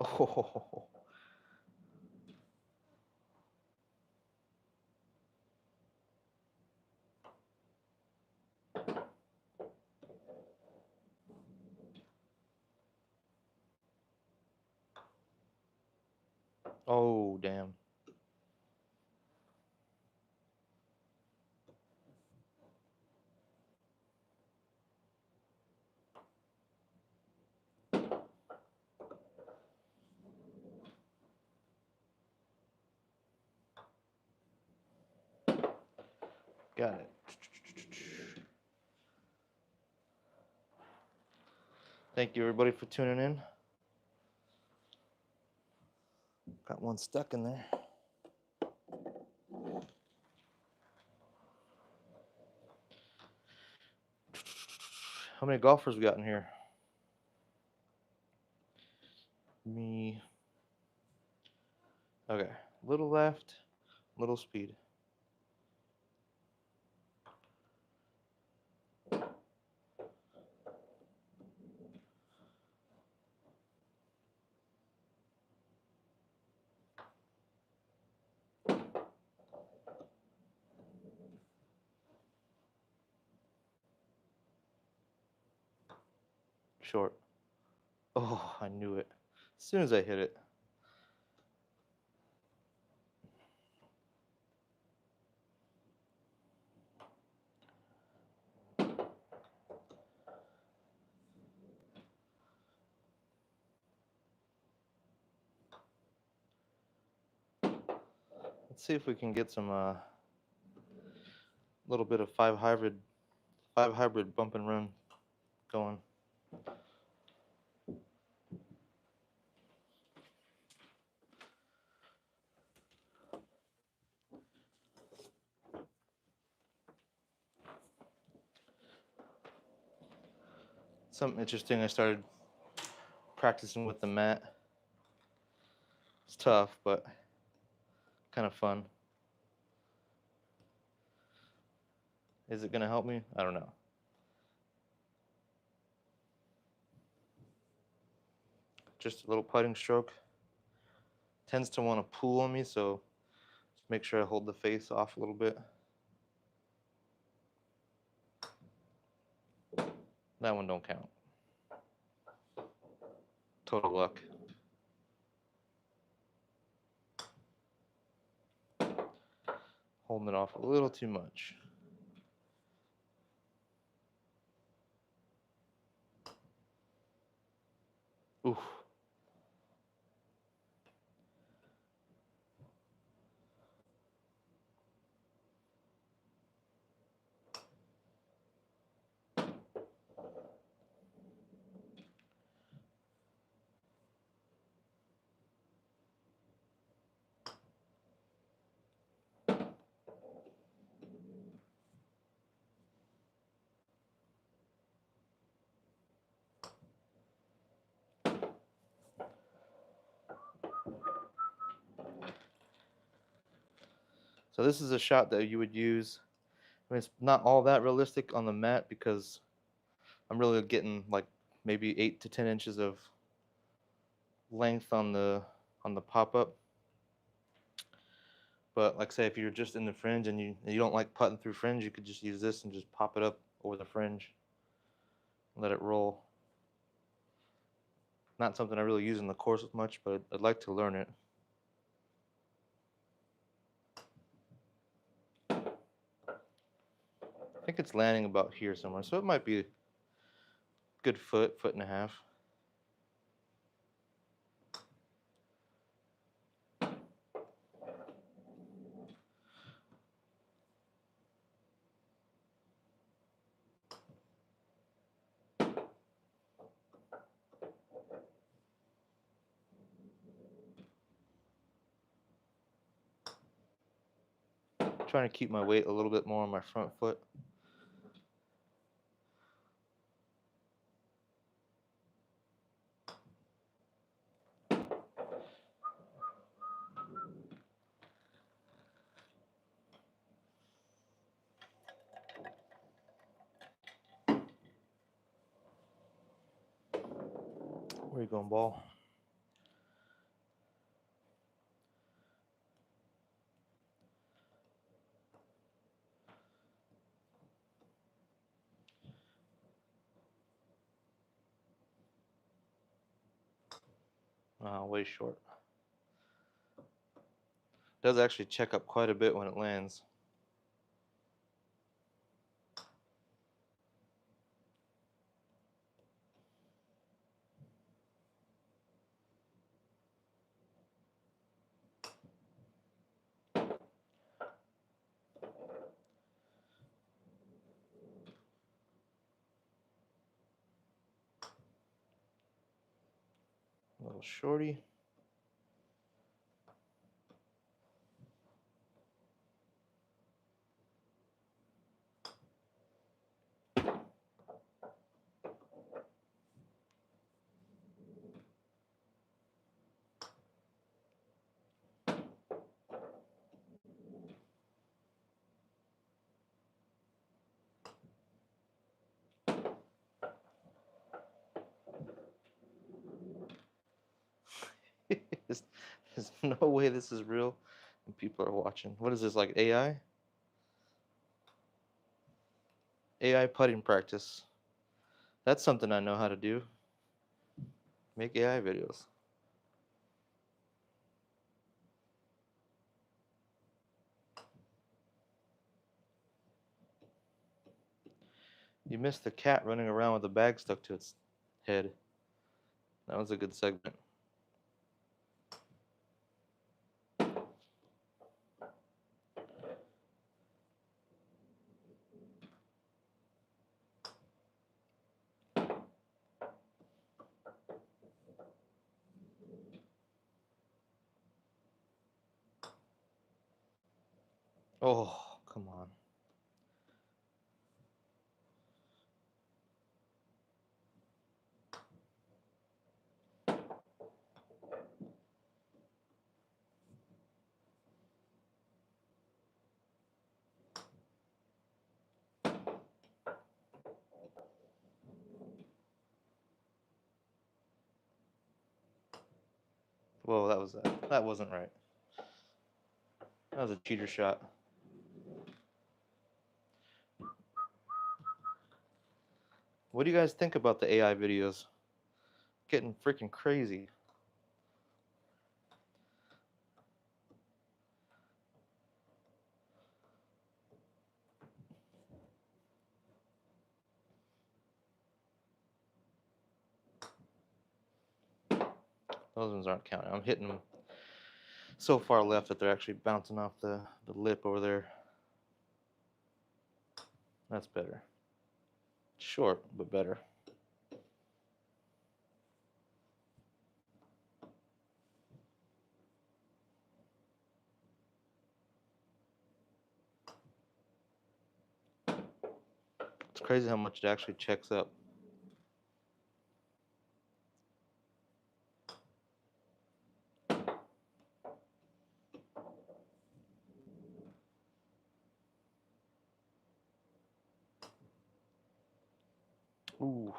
Oh. Oh, damn. Got it. Thank you, everybody, for tuning in. Got one stuck in there. How many golfers we got in here? Me. Okay. Little left, little speed. Short. Oh, I knew it. As soon as I hit it. Let's see if we can get some little bit of five hybrid bump and run going. Something interesting, I started practicing with the mat. It's tough, but kind of fun. Is it gonna help me? I don't know. Just a little putting stroke. Tends to want to pull on me, so just make sure I hold the face off a little bit. That one don't count. Total luck. Holding it off a little too much. Oof. So this is a shot that you would use. I mean, it's not all that realistic on the mat because I'm really getting like maybe 8 to 10 inches of length on the pop-up. But like say if you're just in the fringe and you don't like putting through fringe, you could just use this and just pop it up over the fringe. Let it roll. Not something I really use in the course much, but I'd like to learn it. I think it's landing about here somewhere, so it might be a good foot and a half. Trying to keep my weight a little bit more on my front foot. Where you going, ball? Way short. Does actually check up quite a bit when it lands. A little shorty. This, there's no way this is real and people are watching. What is this, like AI? AI putting practice. That's something I know how to do. Make AI videos. You missed the cat running around with a bag stuck to its head. That was a good segment. Oh, come on. Whoa, that wasn't right. That was a cheater shot. What do you guys think about the AI videos? Getting freaking crazy. Those ones aren't counting. I'm hitting them so far left that they're actually bouncing off the lip over there. That's better. Short, but better. It's crazy how much it actually checks up. Ooh.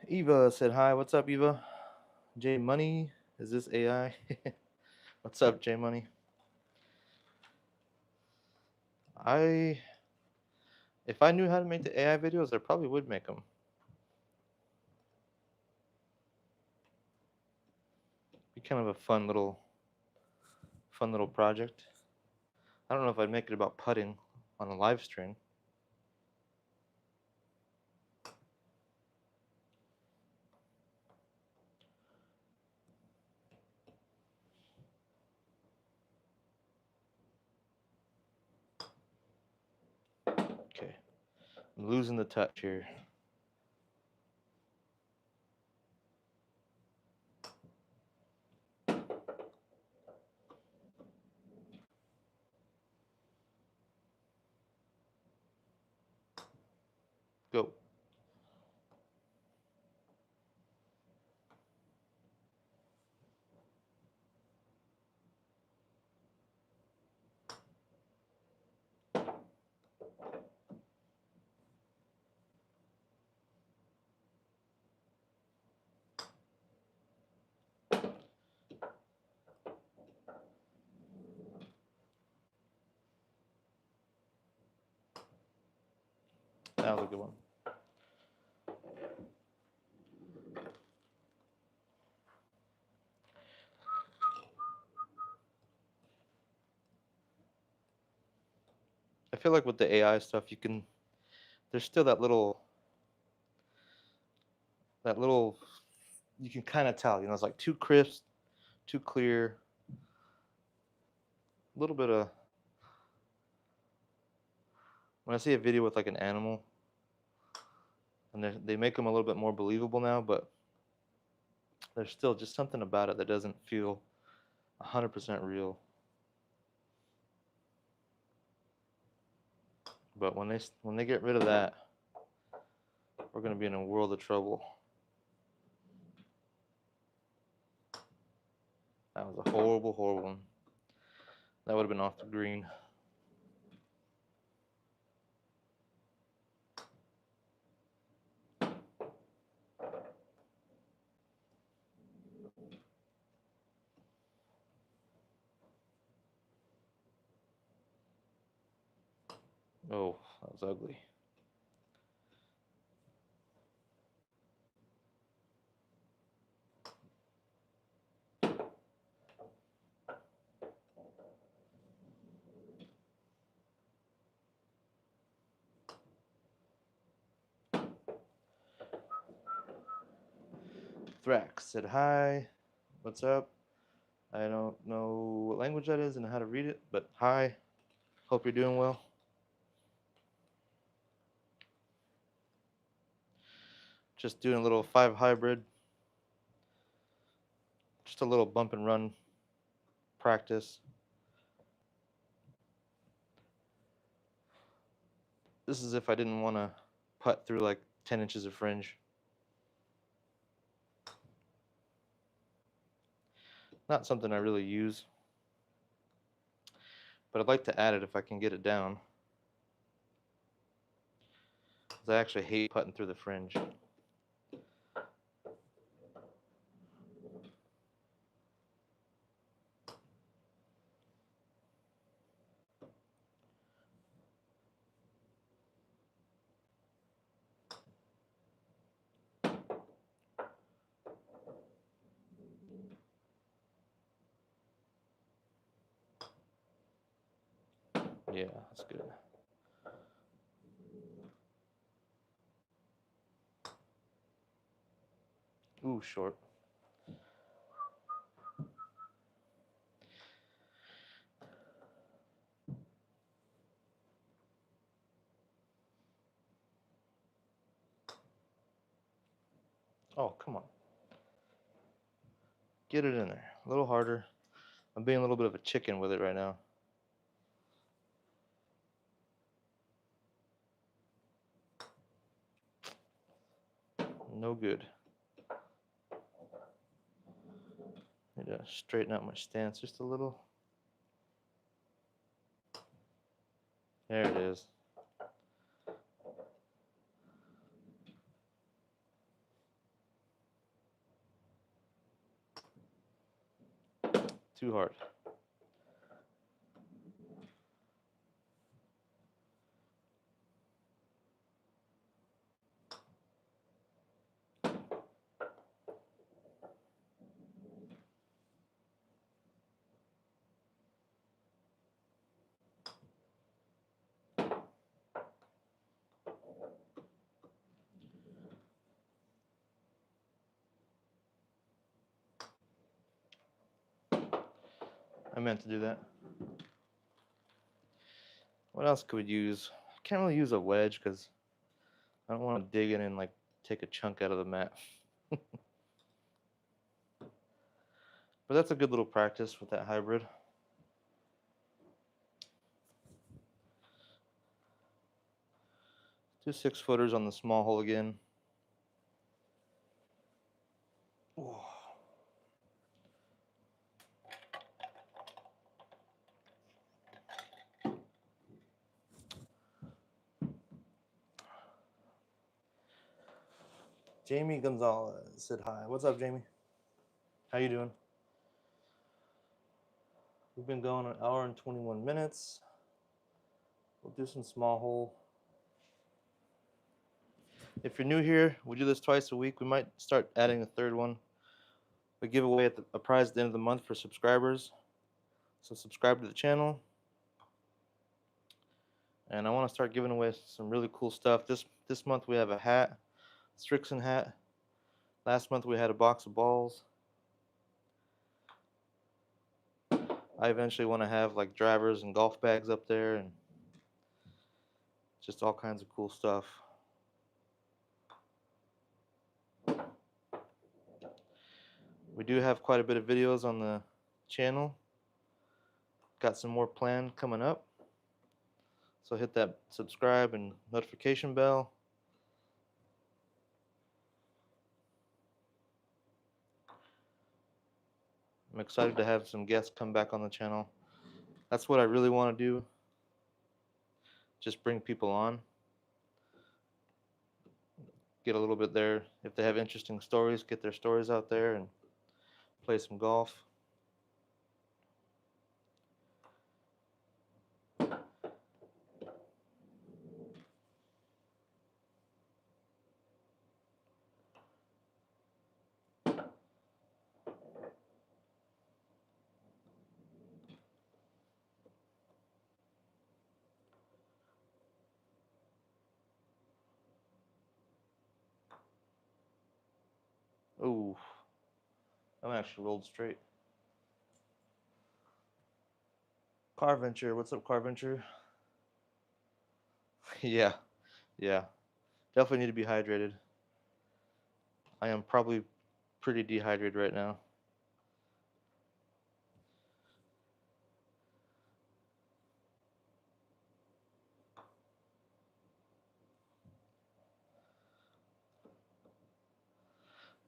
Eva said hi. What's up, Eva? J Money. Is this AI? What's up, J Money? If I knew how to make the AI videos, I probably would make them. Be kind of a fun little project. I don't know if I'd make it about putting on a live stream. Okay, I'm losing the touch here. Go. That was a good one. I feel like with the AI stuff, there's still that little, you can kind of tell, it's like too crisp, too clear, a little bit of, when I see a video with like an animal, and they make them a little bit more believable now, but there's still just something about it that doesn't feel 100% real. But when they get rid of that, we're gonna be in a world of trouble. That was a horrible, horrible one. That would have been off the green. Oh, that was ugly. Thrax said hi. What's up? I don't know what language that is and how to read it, but hi. Hope you're doing well. Just doing a little 5 hybrid. Just a little bump and run practice. This is if I didn't want to putt through like 10 inches of fringe. Not something I really use, but I'd like to add it if I can get it down. Because I actually hate putting through the fringe. Yeah, that's good. Ooh, short. Oh, come on. Get it in there. A little harder. I'm being a little bit of a chicken with it right now. No good. Need to straighten out my stance just a little. There it is. Too hard. I meant to do that. What else could we use? I can't really use a wedge because I don't want to dig in and like take a chunk out of the mat. But that's a good little practice with that hybrid. Do 6-footers on the small hole again. Ooh. Jamie Gonzalez said hi. What's up, Jamie? How you doing? We've been going an hour and 21 minutes. We'll do some small hole. If you're new here, we do this twice a week. We might start adding a third one. We give away a prize at the end of the month for subscribers. So subscribe to the channel. And I want to start giving away some really cool stuff. This month we have a hat, Strixon hat. Last month we had a box of balls. I eventually want to have like drivers and golf bags up there and just all kinds of cool stuff. We do have quite a bit of videos on the channel. Got some more planned coming up. So hit that subscribe and notification bell. I'm excited to have some guests come back on the channel. That's what I really want to do. Just bring people on. Get a little bit there. If they have interesting stories, get their stories out there and play some golf. Ooh, I'm actually rolled straight. Car Venture, what's up, Car Venture? Yeah, yeah. Definitely need to be hydrated. I am probably pretty dehydrated right now.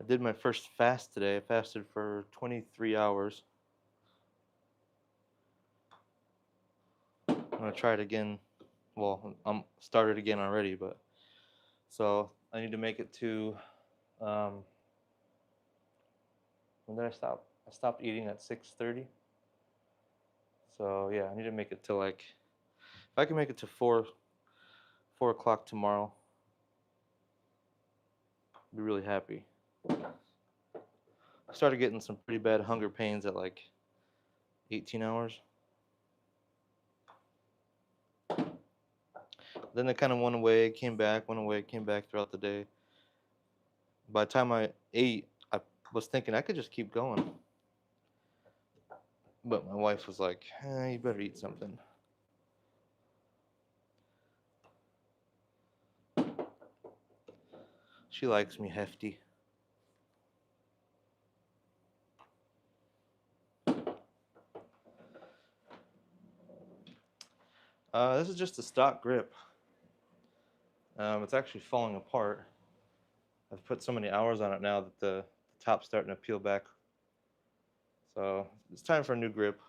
I did my first fast today. I fasted for 23 hours. I'm gonna try it again. Well, I'm started again already, but so I need to make it to. When did I stop? I stopped eating at 6:30. So yeah, I need to make it to like. If I can make it to 4 o'clock tomorrow, I'll be really happy. I started getting some pretty bad hunger pains at like 18 hours. Then they kind of went away, came back, went away, came back throughout the day. By the time I ate, I was thinking I could just keep going. But my wife was like, you better eat something. She likes me hefty. This is just a stock grip. It's actually falling apart. I've put so many hours on it now that the top's starting to peel back. So it's time for a new grip.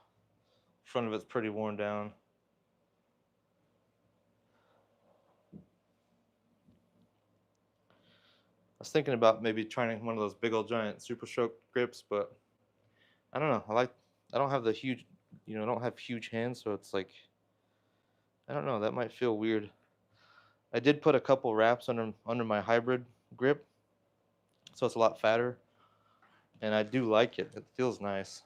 Front of it's pretty worn down. I was thinking about maybe trying one of those big old giant Super Stroke grips, but I don't know. I don't have the huge, I don't have huge hands, so it's like, I don't know. That might feel weird. I did put a couple wraps under my hybrid grip, so it's a lot fatter, and I do like it. It feels nice.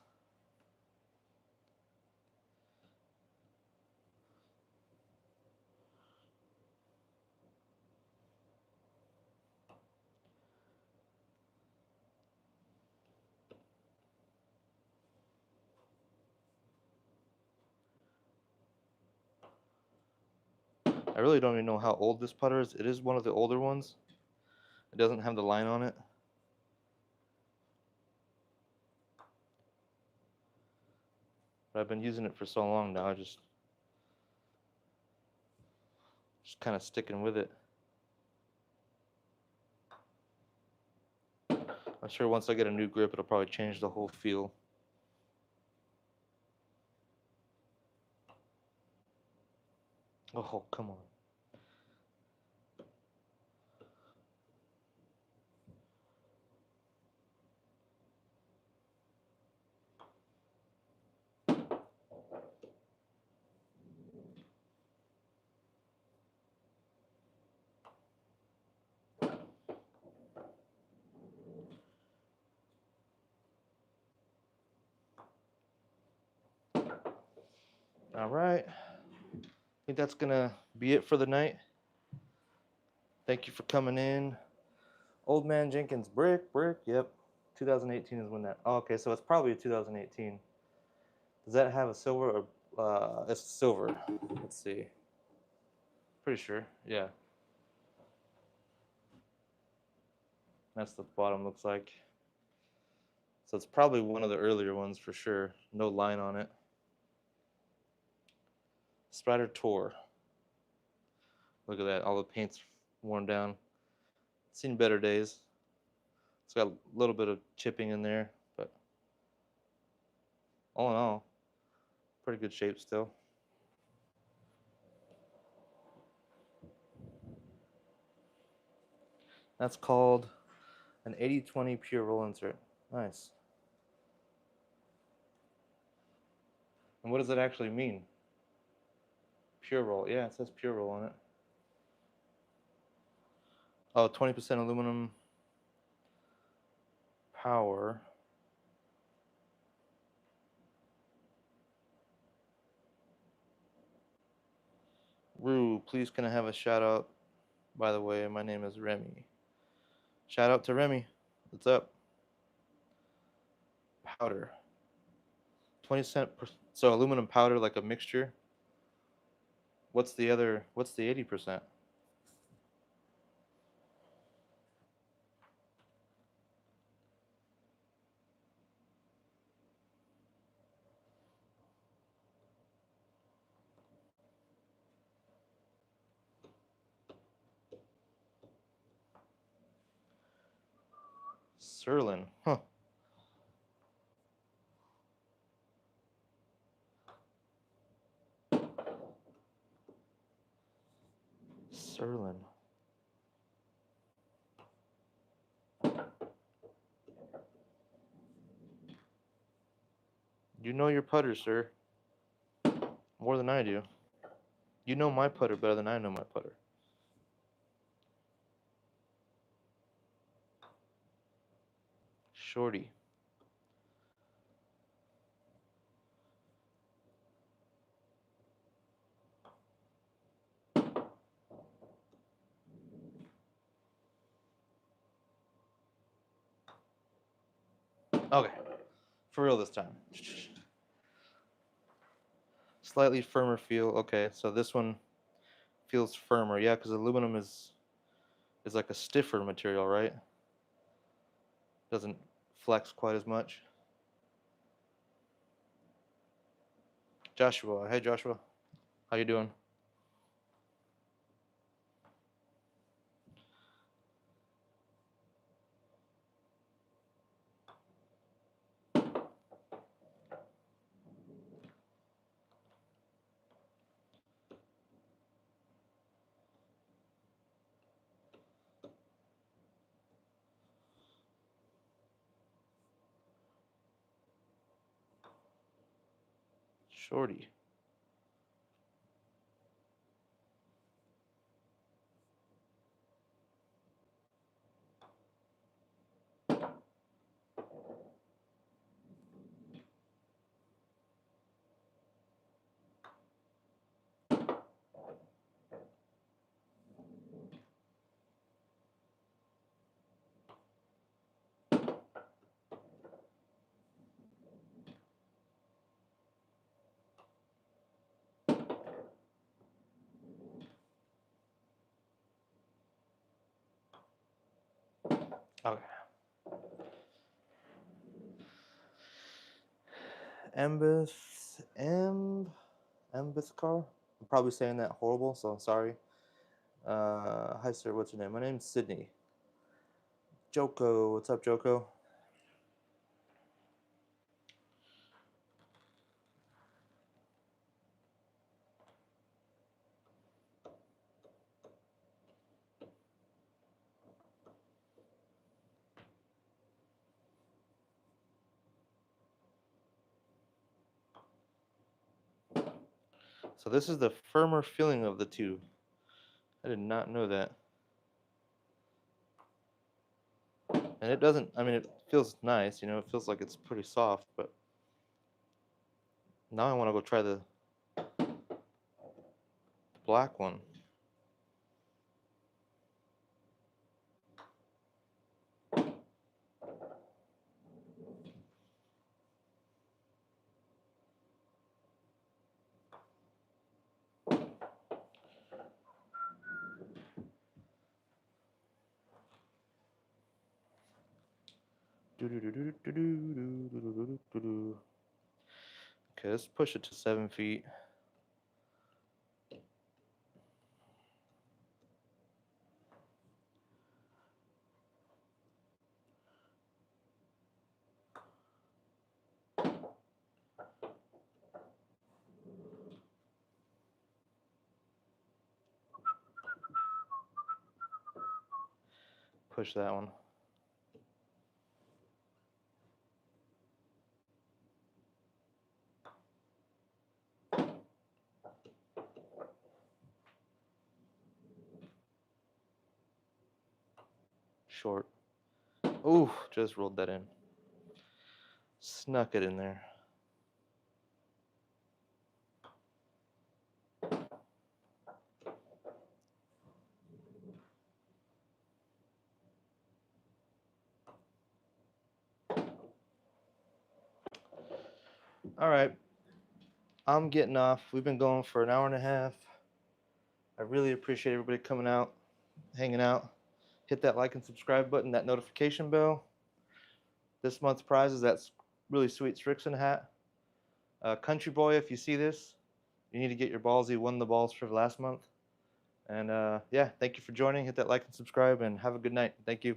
I really don't even know how old this putter is. It is one of the older ones. It doesn't have the line on it. But I've been using it for so long now, I just kind of sticking with it. I'm sure once I get a new grip, it'll probably change the whole feel. Oh, come on. All right. I think that's going to be it for the night. Thank you for coming in. Old Man Jenkins, brick. Yep. 2018 is when that. Oh, okay, so it's probably 2018. Does that have a silver or it's silver? Let's see. Pretty sure. Yeah. That's the bottom looks like. So it's probably one of the earlier ones for sure. No line on it. Spider Tour. Look at that. All the paint's worn down. It's seen better days. It's got a little bit of chipping in there, but all in all, pretty good shape still. That's called an 80/20 pure roll insert. Nice. And what does it actually mean? Pure roll. Yeah, it says pure roll on it. Oh, 20% aluminum power. Rue, please can I have a shout out? By the way, my name is Remy. Shout out to Remy. What's up? Powder. 20 cent. So aluminum powder, like a mixture. What's the other? What's the 80%? Surlyn. Huh. Surlyn. You know your putter, sir. More than I do. You know my putter better than I know my putter. Shorty. Okay. For real this time. Slightly firmer feel. Okay, so this one feels firmer. Yeah, because aluminum is like a stiffer material, right? Doesn't flex quite as much. Joshua. Hey, Joshua. How you doing? Shorty. Okay. Ambiscar. I'm probably saying that horrible, so I'm sorry. Hi sir, what's your name? My name's Sydney. Joko, what's up, Joko? So this is the firmer feeling of the two. I did not know that. And it doesn't, I mean, it feels nice, you know, it feels like it's pretty soft, but now I want to go try the black one. Okay, let's push it to 7 feet. Push that one. Short. Ooh, just rolled that in. Snuck it in there. All right, I'm getting off. We've been going for an hour and a half. I really appreciate everybody coming out, hanging out. Hit that like and subscribe button, that notification bell. This month's prize is that really sweet Strixon hat. Country Boy, if you see this, you need to get your balls. He won the balls for last month. And yeah, thank you for joining. Hit that like and subscribe, and have a good night. Thank you.